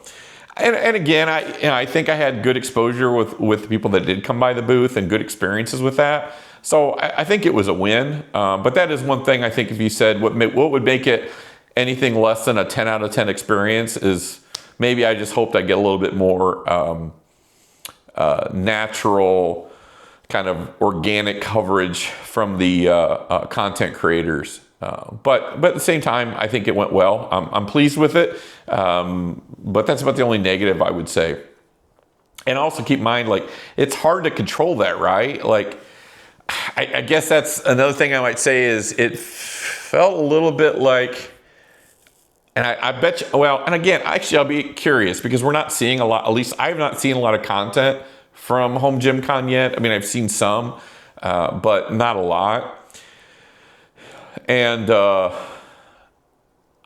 and again, I think I had good exposure with people that did come by the booth and good experiences with that. So I think it was a win. But that is one thing I think, if you said what would make it anything less than a 10 out of 10 experience, is maybe I just hoped I'd get a little bit more natural, kind of organic coverage from the content creators. But at the same time, I think it went well. I'm pleased with it. But that's about the only negative I would say. And also keep in mind, like, it's hard to control that, right? Like, I guess that's another thing I might say, is it felt a little bit like, and I bet you, well, and again, actually, I'll be curious, because we're not seeing a lot, at least I've not seen a lot of content from Home Gym Con yet. I've seen some, but not a lot. And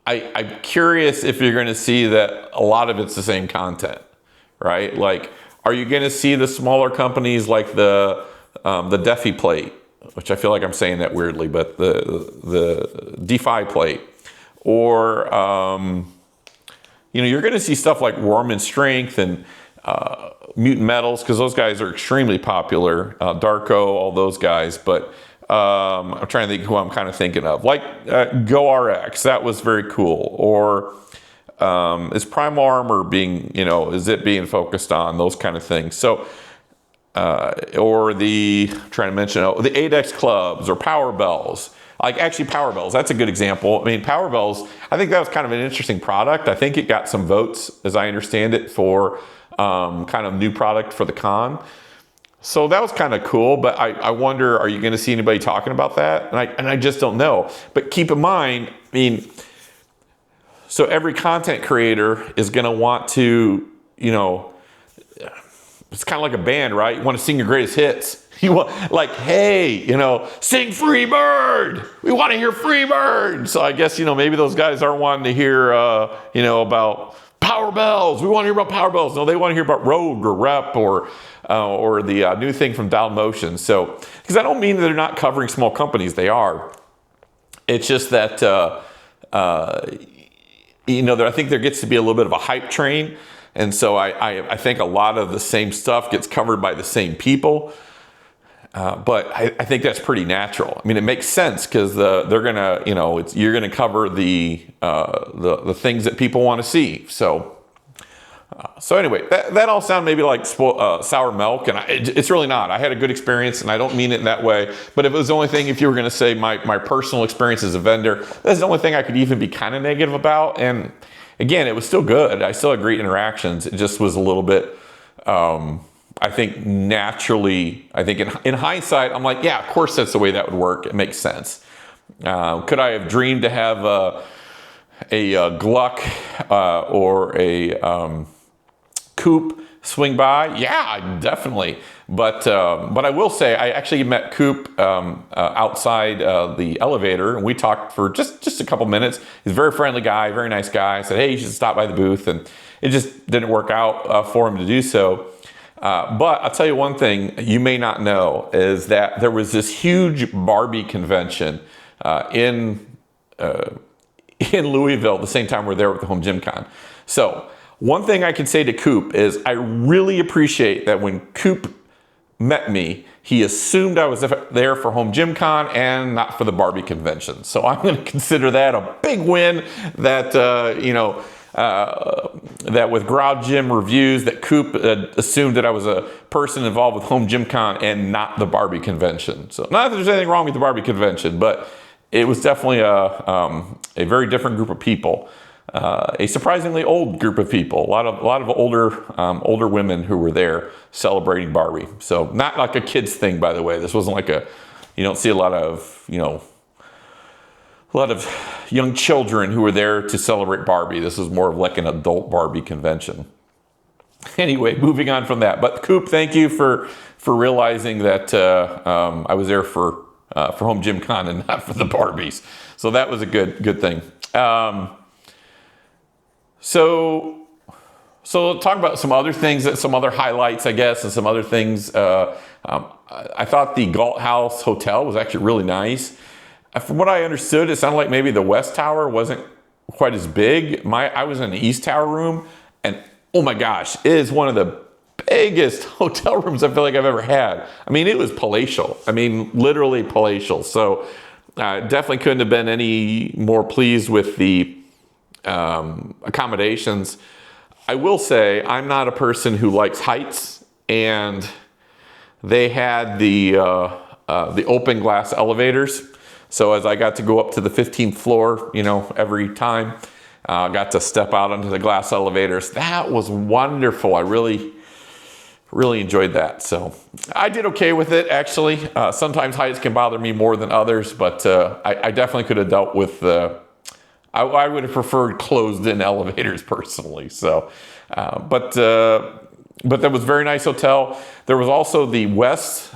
I'm curious if you're going to see that a lot of it's the same content, right? Like, are you going to see the smaller companies like the Defi plate, which I feel like I'm saying that weirdly, but the DeFi plate, or you're going to see stuff like Warm and Strength and Mutant Metals, because those guys are extremely popular. Darko, all those guys, but I'm trying to think who I'm kind of thinking of, like GoRX, that was very cool. Or is Primal Armor being, is it being focused on those kind of things? So, or the 8X clubs or Power Bells. Like, actually, Power Bells, that's a good example. Power Bells, I think that was kind of an interesting product. I think it got some votes, as I understand it, for kind of new product for the con. So that was kind of cool, but I wonder, are you going to see anybody talking about that? And I just don't know. But keep in mind, I mean, so every content creator is going to want to, it's kind of like a band, right? You want to sing your greatest hits. You want, like, hey, sing Free Bird. We want to hear Free Bird. So I guess, maybe those guys aren't wanting to hear, about Power Bells. We want to hear about Power Bells. No, they want to hear about Rogue or Rep or the new thing from Down Motion. So, because I don't mean that they're not covering small companies. They are. It's just that, I think there gets to be a little bit of a hype train. And so I think a lot of the same stuff gets covered by the same people. But I think that's pretty natural. I mean, it makes sense because they're gonna, you're gonna cover the things that people want to see. So anyway, that all sound maybe like sour milk, and it's really not. I had a good experience, and I don't mean it in that way. But if it was the only thing, if you were gonna say my personal experience as a vendor, that's the only thing I could even be kind of negative about. And again, it was still good. I still had great interactions. It just was a little bit. I think naturally, in hindsight, I'm like, yeah, of course that's the way that would work. It makes sense. Could I have dreamed to have a Gluck or a Coop swing by? Yeah, definitely. But I will say, I actually met Coop outside the elevator, and we talked for just a couple minutes. He's a very friendly guy, very nice guy. I said, hey, you should stop by the booth, and it just didn't work out for him to do so. But I'll tell you one thing you may not know is that there was this huge Barbie convention in Louisville at the same time we're there with the Home Gym Con. So one thing I can say to Coop is I really appreciate that when Coop met me, he assumed I was there for Home Gym Con and not for the Barbie convention. So I'm going to consider that a big win that, that with Ground Gym Reviews, that Coop assumed that I was a person involved with Home Gym Con and not the Barbie convention. So not that there's anything wrong with the Barbie convention, but it was definitely a very different group of people. A surprisingly old group of people. A lot of older women who were there celebrating Barbie. So not like a kids thing, by the way. This wasn't like you don't see a lot of young children who were there to celebrate Barbie. This was more of like an adult Barbie convention. Anyway, moving on from that. But Coop, thank you for realizing that I was there for Home Gym Con and not for the Barbies. So that was a good thing. So talk about some other things, some other highlights, I guess, and some other things. I thought the Galt House Hotel was actually really nice. From what I understood, it sounded like maybe the West Tower wasn't quite as big. I was in the East Tower room, and oh my gosh, it is one of the biggest hotel rooms I feel like I've ever had. I mean, it was palatial. I mean, literally palatial. So definitely couldn't have been any more pleased with the accommodations. I will say I'm not a person who likes heights, and they had the open glass elevators. So as I got to go up to the 15th floor, every time, got to step out onto the glass elevators. That was wonderful. I really enjoyed that. So I did okay with it, actually. Sometimes heights can bother me more than others, but I definitely could have dealt with I would have preferred closed-in elevators personally. So, but that was a very nice hotel. There was also the west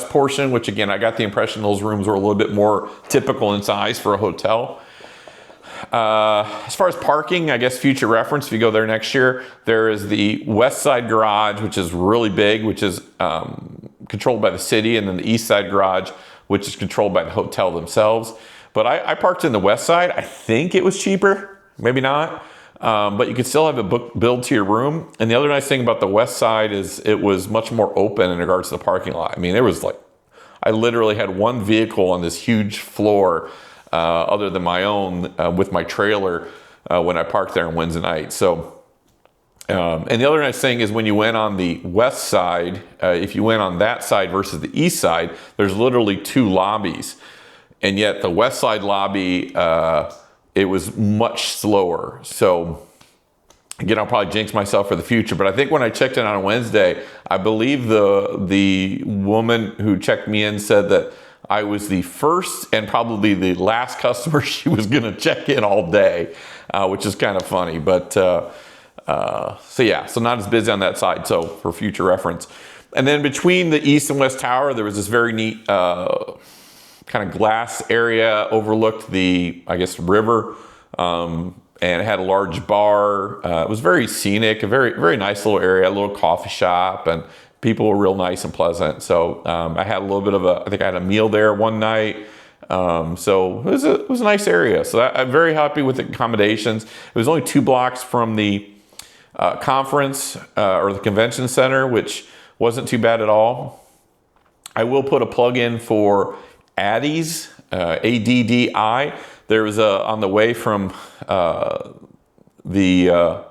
portion, which again, I got the impression those rooms were a little bit more typical in size for a hotel. As far as parking, I guess future reference, if you go there next year, there is the west side garage, which is really big, which is controlled by the city, and then the east side garage, which is controlled by the hotel themselves. But I parked in the west side. I think it was cheaper, maybe not. But you could still have it build to your room. And the other nice thing about the west side is it was much more open in regards to the parking lot. I mean, there was I literally had one vehicle on this huge floor other than my own with my trailer when I parked there on Wednesday night. So, and the other nice thing is when you went on the west side, if you went on that side versus the east side, there's literally two lobbies. And yet the west side lobby, it was much slower. So Again, I'll probably jinx myself for the future, but I think when I checked in on Wednesday, I believe the woman who checked me in said that I was the first and probably the last customer she was going to check in all day, which is kind of funny. But so not as busy on that side. So for future reference, and then between the east and west tower, there was this very neat kind of glass area overlooked the, I guess, river. And it had a large bar. It was very scenic, a very, very nice little area, a little coffee shop, and people were real nice and pleasant. So I had a little bit of I think I had a meal there one night. So it was a nice area. So I'm very happy with the accommodations. It was only 2 blocks from the conference or the convention center, which wasn't too bad at all. I will put a plug in for Addie's, ADDI. There was on the way from the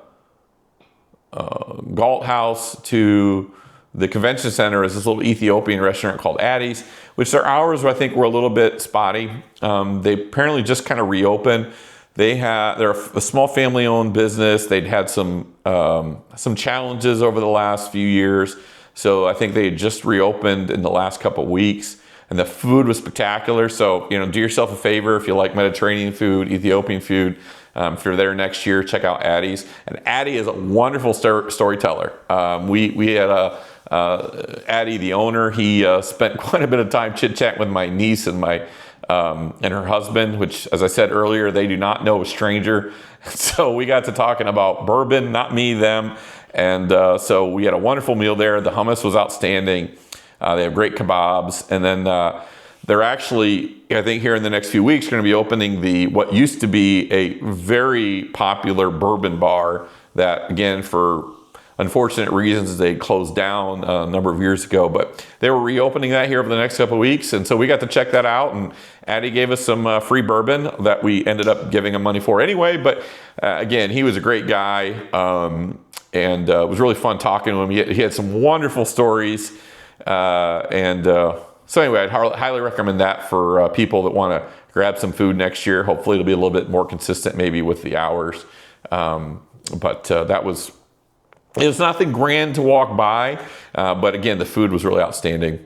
Galt House to the convention center is this little Ethiopian restaurant called Addie's, which their hours I think were a little bit spotty. They apparently just kind of reopened. They're a small family-owned business. They'd had some challenges over the last few years, so I think they had just reopened in the last couple of weeks. And the food was spectacular. So, do yourself a favor if you like Mediterranean food, Ethiopian food. If you're there next year, check out Addie's. And Addie is a wonderful storyteller. We had Addie, the owner. He spent quite a bit of time chit-chatting with my niece and and her husband, which, as I said earlier, they do not know a stranger. So we got to talking about bourbon, not me, them. And so we had a wonderful meal there. The hummus was outstanding. They have great kebabs, and then they're actually, I think here in the next few weeks, going to be opening what used to be a very popular bourbon bar that, again, for unfortunate reasons, they closed down a number of years ago, but they were reopening that here over the next couple of weeks, and so we got to check that out, and Addie gave us some free bourbon that we ended up giving him money for anyway, but again, he was a great guy, and it was really fun talking to him. He had some wonderful stories. So anyway, I'd highly recommend that for people that want to grab some food next year. Hopefully it'll be a little bit more consistent maybe with the hours. But it was nothing grand to walk by. But again, the food was really outstanding.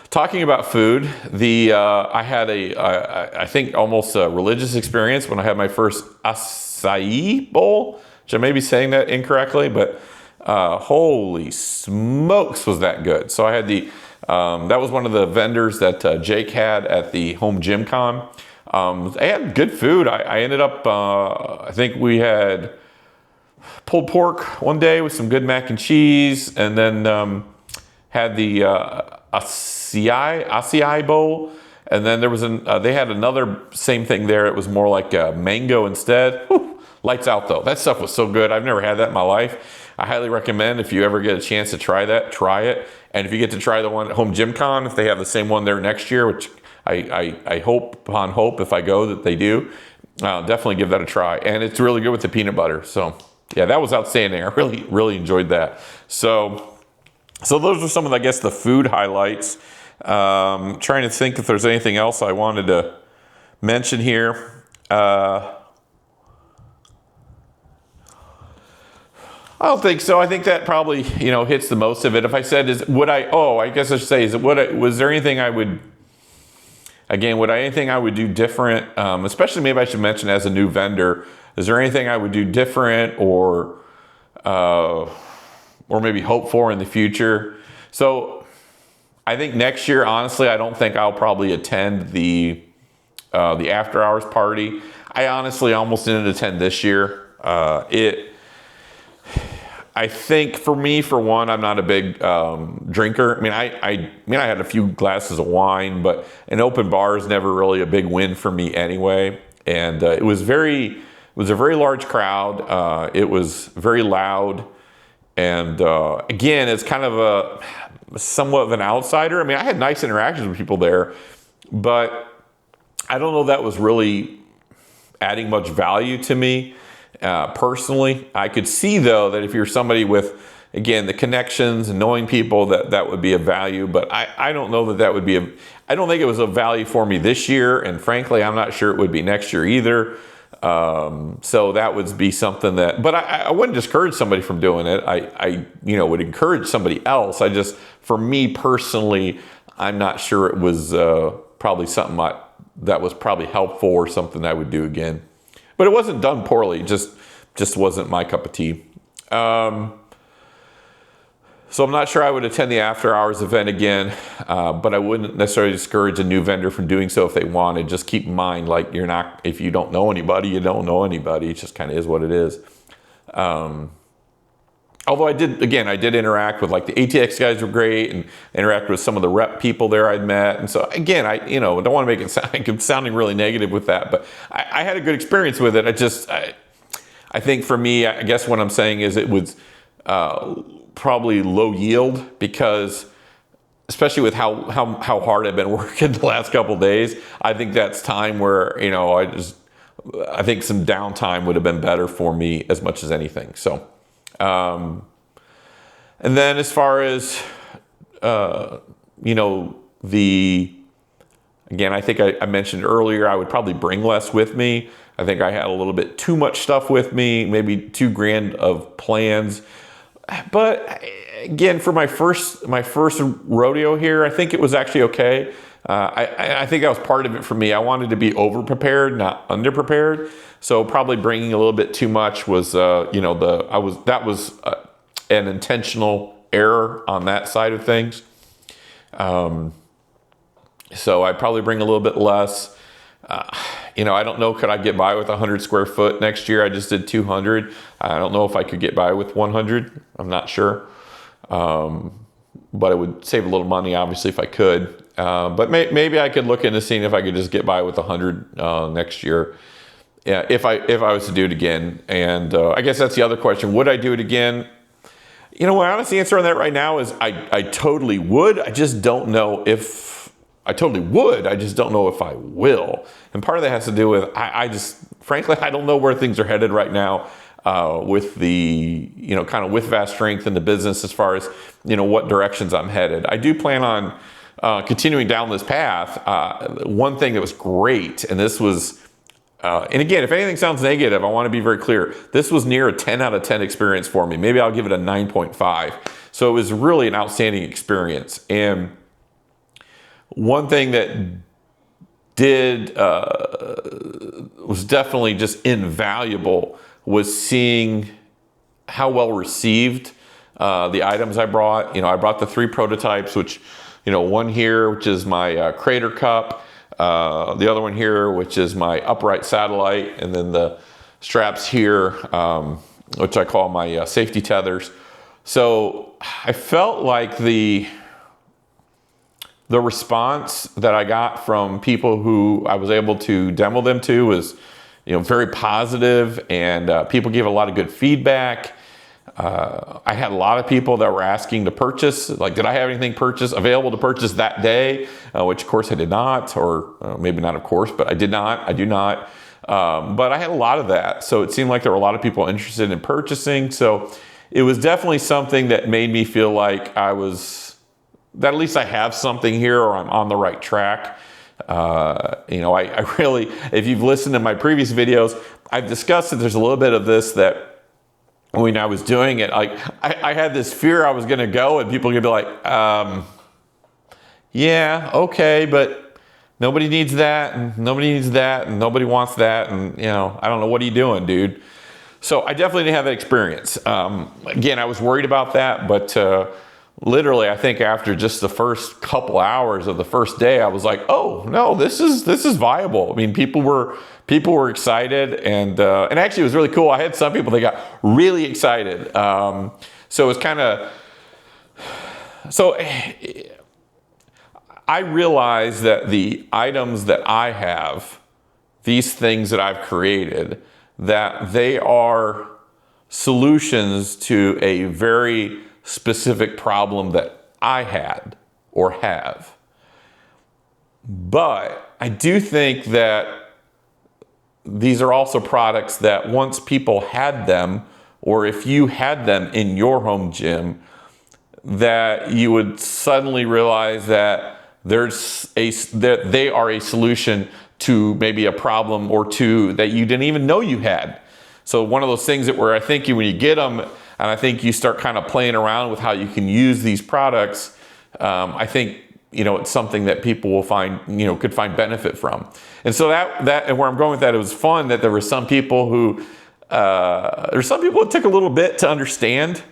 Talking about food, I had I think almost a religious experience when I had my first acai bowl, which I may be saying that incorrectly, but holy smokes, was that good. So I had that was one of the vendors that Jake had at the home gym con. I had good food. I ended up, I think we had pulled pork one day with some good mac and cheese, and then had the acai bowl. And then there was they had another same thing there. It was more like mango instead. Whew, lights out though. That stuff was so good. I've never had that in my life. I highly recommend if you ever get a chance to try that, try it. And if you get to try the one at Home Gym Con, if they have the same one there next year, which I hope upon hope if I go that they do, definitely give that a try. And it's really good with the peanut butter. So yeah, that was outstanding. I really, really enjoyed that. So those are some of, I guess, the food highlights. Trying to think if there's anything else I wanted to mention here. I don't think so. I think that probably, hits the most of it. If I said, I guess I should say, was there anything I would do different? Especially maybe I should mention as a new vendor, is there anything I would do different or maybe hope for in the future? So I think next year, honestly, I don't think I'll probably attend the after hours party. I honestly almost didn't attend this year. I think for me, for one, I'm not a big drinker. I had a few glasses of wine, but an open bar is never really a big win for me anyway. And it was a very large crowd. It was very loud, and again, it's kind of somewhat of an outsider. I had nice interactions with people there, but I don't know if that was really adding much value to me. Personally, I could see though that if you're somebody with, again, the connections and knowing people, that would be a value, but I don't know that would be I don't think it was a value for me this year, and frankly, I'm not sure it would be next year either. So that would be something that, but I wouldn't discourage somebody from doing it. I would encourage somebody else. For me personally, I'm not sure it was probably something that was probably helpful or something I would do again. But it wasn't done poorly. Just wasn't my cup of tea. So I'm not sure I would attend the after hours event again, but I wouldn't necessarily discourage a new vendor from doing so if they wanted. Just keep in mind, like, if you don't know anybody, you don't know anybody. It just kind of is what it is. Although I did interact with, like, the ATX guys were great, and interacted with some of the rep people there I'd met. And so again, I don't want to make it sound like I'm sounding really negative with that, but I had a good experience with it. I think for me, I guess what I'm saying is it was probably low yield, because especially with how hard I've been working the last couple of days, I think that's time where, I think some downtime would have been better for me as much as anything. So, and then as far as, again, I think I mentioned earlier, I would probably bring less with me. I think I had a little bit too much stuff with me, maybe too grand of plans. But again, for my first rodeo here, I think it was actually okay. I think that was part of it for me. I wanted to be over-prepared, not under-prepared. So probably bringing a little bit too much was, an intentional error on that side of things. So I'd probably bring a little bit less. I don't know, could I get by with 100 square foot next year? I just did 200. I don't know if I could get by with 100. I'm not sure. But it would save a little money, obviously, if I could. But maybe I could look into seeing if I could just get by with 100 next year. Yeah, if I was to do it again. And I guess that's the other question. Would I do it again? My honest answer on that right now is I totally would. I just don't know if I totally would. I just don't know if I will. And part of that has to do with, frankly, I don't know where things are headed right now with the, kind of with Vast Strength in the business as far as, what directions I'm headed. I do plan on continuing down this path. One thing that was great, and this was, and again, if anything sounds negative, I want to be very clear. This was near a 10 out of 10 experience for me. Maybe I'll give it a 9.5. So it was really an outstanding experience. And one thing that was definitely just invaluable was seeing how well received the items I brought. I brought the 3 prototypes, which, one here, which is my crater cup, the other one here, which is my upright satellite, and then the straps here, which I call my safety tethers. So I felt like the response that I got from people who I was able to demo them to was, very positive, and people gave a lot of good feedback. I had a lot of people that were asking to purchase, like, did I have anything available to purchase that day? Which of course I did not, or maybe not of course, but I did not. I do not. But I had a lot of that. So it seemed like there were a lot of people interested in purchasing. So it was definitely something that made me feel like that at least I have something here, or I'm on the right track. I really, if you've listened to my previous videos, I've discussed that there's a little bit of this that when I was doing it, I had this fear I was going to go and people are going to be like, yeah, okay, but nobody needs that, and nobody needs that, and nobody wants that, and, I don't know, what are you doing, dude? So I definitely didn't have that experience. Again, I was worried about that, but literally, I think after just the first couple hours of the first day, I was like, "Oh no, this is viable." I mean, people were excited, and actually, it was really cool. I had some people that got really excited. So it was kind of I realized that the items that I have, these things that I've created, that they are solutions to a very specific problem that I had or have. But I do think that these are also products that once people had them, or if you had them in your home gym, that you would suddenly realize that that they are a solution to maybe a problem or two that you didn't even know you had. So one of those things that where I think when you get them, and I think you start kind of playing around with how you can use these products, I think, it's something that people will find, could find benefit from. And so that and where I'm going with that, it was fun that there were some people who, there's some people it took a little bit to understand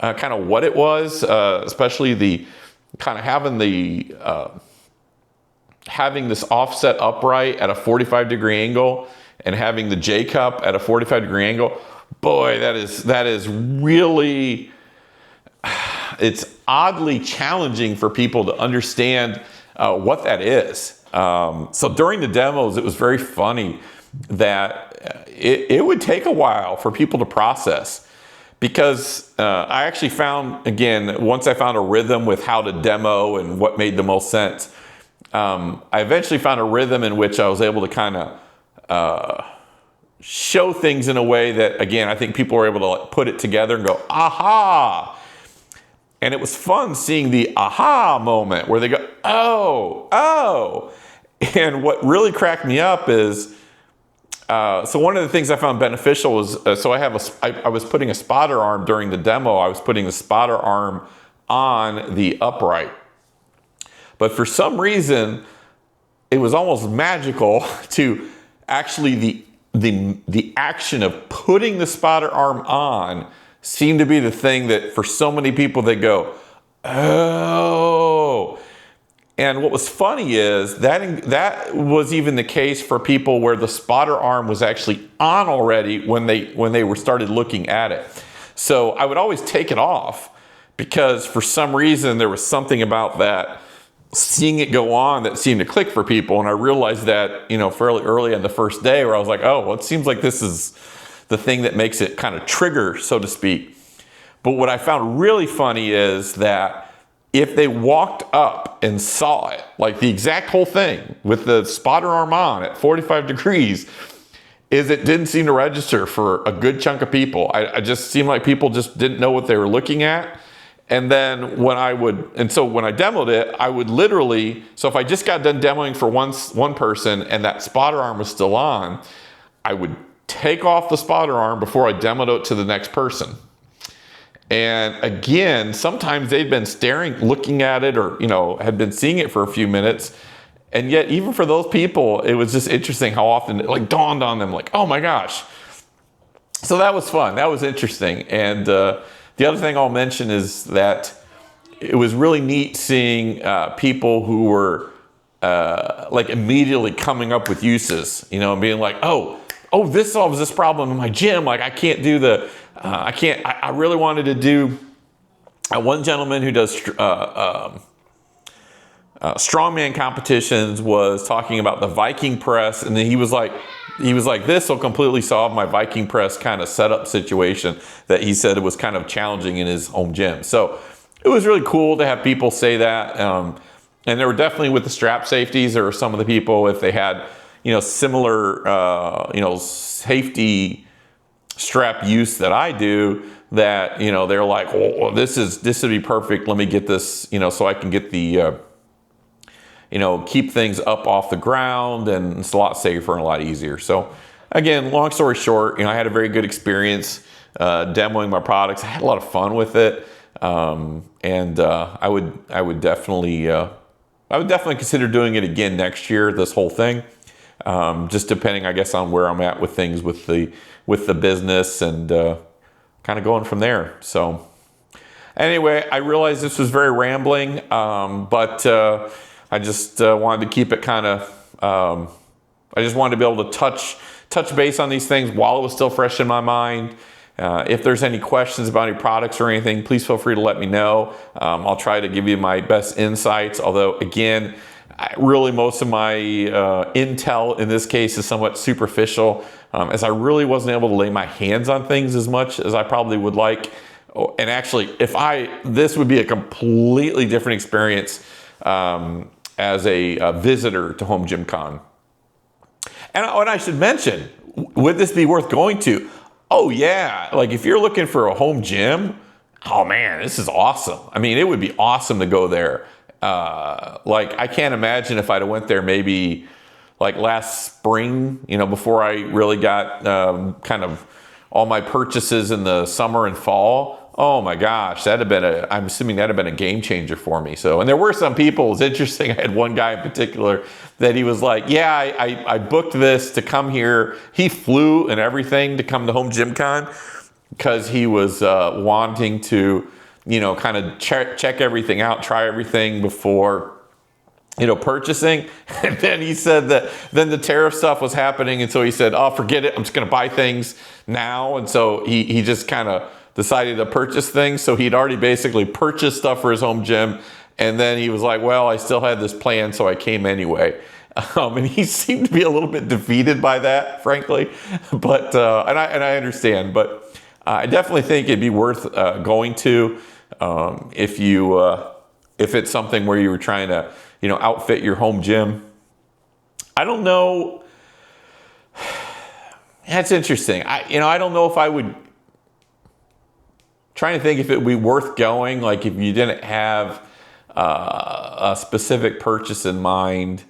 kind of what it was, especially the kind of having this offset upright at a 45-degree angle and having the J cup at a 45-degree angle. Boy, that is really, it's oddly challenging for people to understand what that is. So during the demos, it was very funny that it would take a while for people to process, because I actually found, again, once I found a rhythm with how to demo and what made the most sense, I eventually found a rhythm in which I was able to kind of show things in a way that, again, I think people were able to put it together and go, aha. And it was fun seeing the aha moment where they go, oh. And what really cracked me up is, so one of the things I found beneficial was, I was putting a spotter arm during the demo. I was putting the spotter arm on the upright. But for some reason, it was almost magical to actually the action of putting the spotter arm on seemed to be the thing that for so many people they go, oh. And what was funny is that was even the case for people where the spotter arm was actually on already when they were started looking at it. So I would always take it off because for some reason there was something about that, seeing it go on, that seemed to click for people. And I realized that, fairly early on the first day, where I was like, oh, well, it seems like this is the thing that makes it kind of trigger, so to speak. But what I found really funny is that if they walked up and saw it, like the exact whole thing with the spotter arm on at 45 degrees, is it didn't seem to register for a good chunk of people. I just seemed like people just didn't know what they were looking at. And then when I demoed it, I would literally, so if I just got done demoing for one person and that spotter arm was still on, I would take off the spotter arm before I demoed it to the next person. And again, sometimes they'd been looking at it, or, had been seeing it for a few minutes. And yet, even for those people, it was just interesting how often it dawned on them, like, oh my gosh. So that was fun. That was interesting. And the other thing I'll mention is that it was really neat seeing people who were immediately coming up with uses, and being like, oh, this solves this problem in my gym. Like, I can't do I really wanted to do, one gentleman who does strongman competitions was talking about the Viking press. And then he was like, this will completely solve my Viking press kind of setup situation that he said it was kind of challenging in his home gym. So it was really cool to have people say that. And there were definitely, with the strap safeties, there were some of the people, if they had, similar, safety strap use that I do, that, they're like, oh, this would be perfect. Let me get this, so I can get the, keep things up off the ground, and it's a lot safer and a lot easier. So again, long story short, I had a very good experience demoing my products. I had a lot of fun with it. And I would definitely consider doing it again next year, this whole thing. Just depending, I guess, on where I'm at with things with the business, and kind of going from there. So anyway, I realized this was very rambling, but I just wanted to keep it kind of, I just wanted to be able to touch base on these things while it was still fresh in my mind. If there's any questions about any products or anything, please feel free to let me know. I'll try to give you my best insights, although again, really most of my intel in this case is somewhat superficial, as I really wasn't able to lay my hands on things as much as I probably would like. And actually, this would be a completely different experience as a visitor to Home Gym Con. And I should mention, would this be worth going to? Oh yeah, like if you're looking for a home gym, oh man, this is awesome. I mean, it would be awesome to go there. Like, I can't imagine if I'd have went there maybe like last spring, before I really got kind of all my purchases in the summer and fall. Oh my gosh, I'm assuming that'd have been a game changer for me. So, and there were some people, it's interesting. I had one guy in particular that he was like, yeah, I booked this to come here. He flew and everything to come to Home Gym Con because he was wanting to, kind of check everything out, try everything before purchasing. And then he said that then the tariff stuff was happening. And so he said, oh, forget it. I'm just going to buy things now. And so he just kind of decided to purchase things. So he'd already basically purchased stuff for his home gym. And then he was like, well, I still had this plan, so I came anyway. And he seemed to be a little bit defeated by that, frankly. But, and I understand, but I definitely think it'd be worth going to if it's something where you were trying to, outfit your home gym. I don't know. That's interesting. I don't know if I would, trying to think if it would be worth going, like if you didn't have a specific purchase in mind.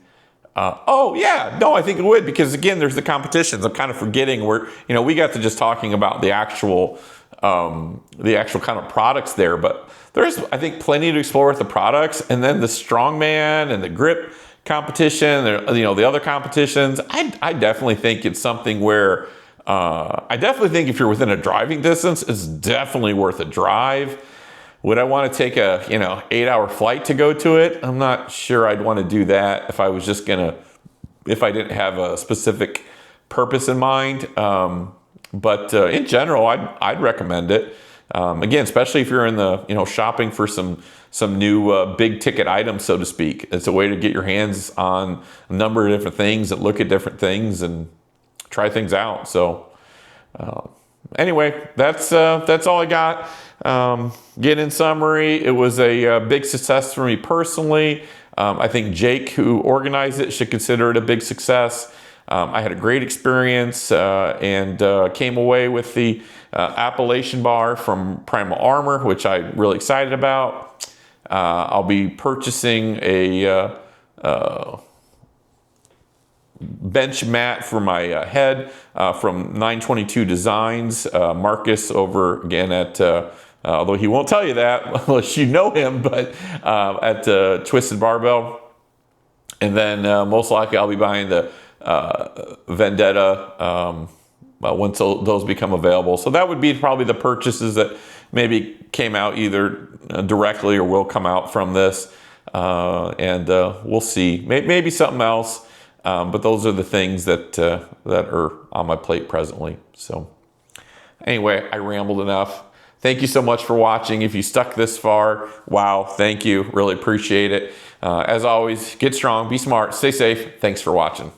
I think it would, because again, there's the competitions. I'm kind of forgetting we got to just talking about the actual kind of products there, but there's, I think, plenty to explore with the products, and then the strongman and the grip competition, the other competitions. I definitely think it's something where, I definitely think if you're within a driving distance, it's definitely worth a drive. Would I want to take a 8-hour flight to go to it? I'm not sure I'd want to do that if I was just if I didn't have a specific purpose in mind. But in general, I'd recommend it. Again, especially if you're in the shopping for some new big ticket items, so to speak. It's a way to get your hands on a number of different things and look at different things and try things out. So anyway, that's all I got. Again, in summary, it was a big success for me personally. I think Jake, who organized it, should consider it a big success. I had a great experience and came away with the Appalachian bar from Primal Armor, which I'm really excited about. I'll be purchasing a bench mat for my head from 922 Designs. Marcus over again at, although he won't tell you that unless you know him, but at Twisted Barbell. And then most likely I'll be buying the Vendetta once those become available. So that would be probably the purchases that maybe came out either directly or will come out from this. And we'll see. Maybe something else. But those are the things that are on my plate presently. So anyway, I rambled enough. Thank you so much for watching. If you stuck this far, wow, thank you. Really appreciate it. As always, get strong, be smart, stay safe. Thanks for watching.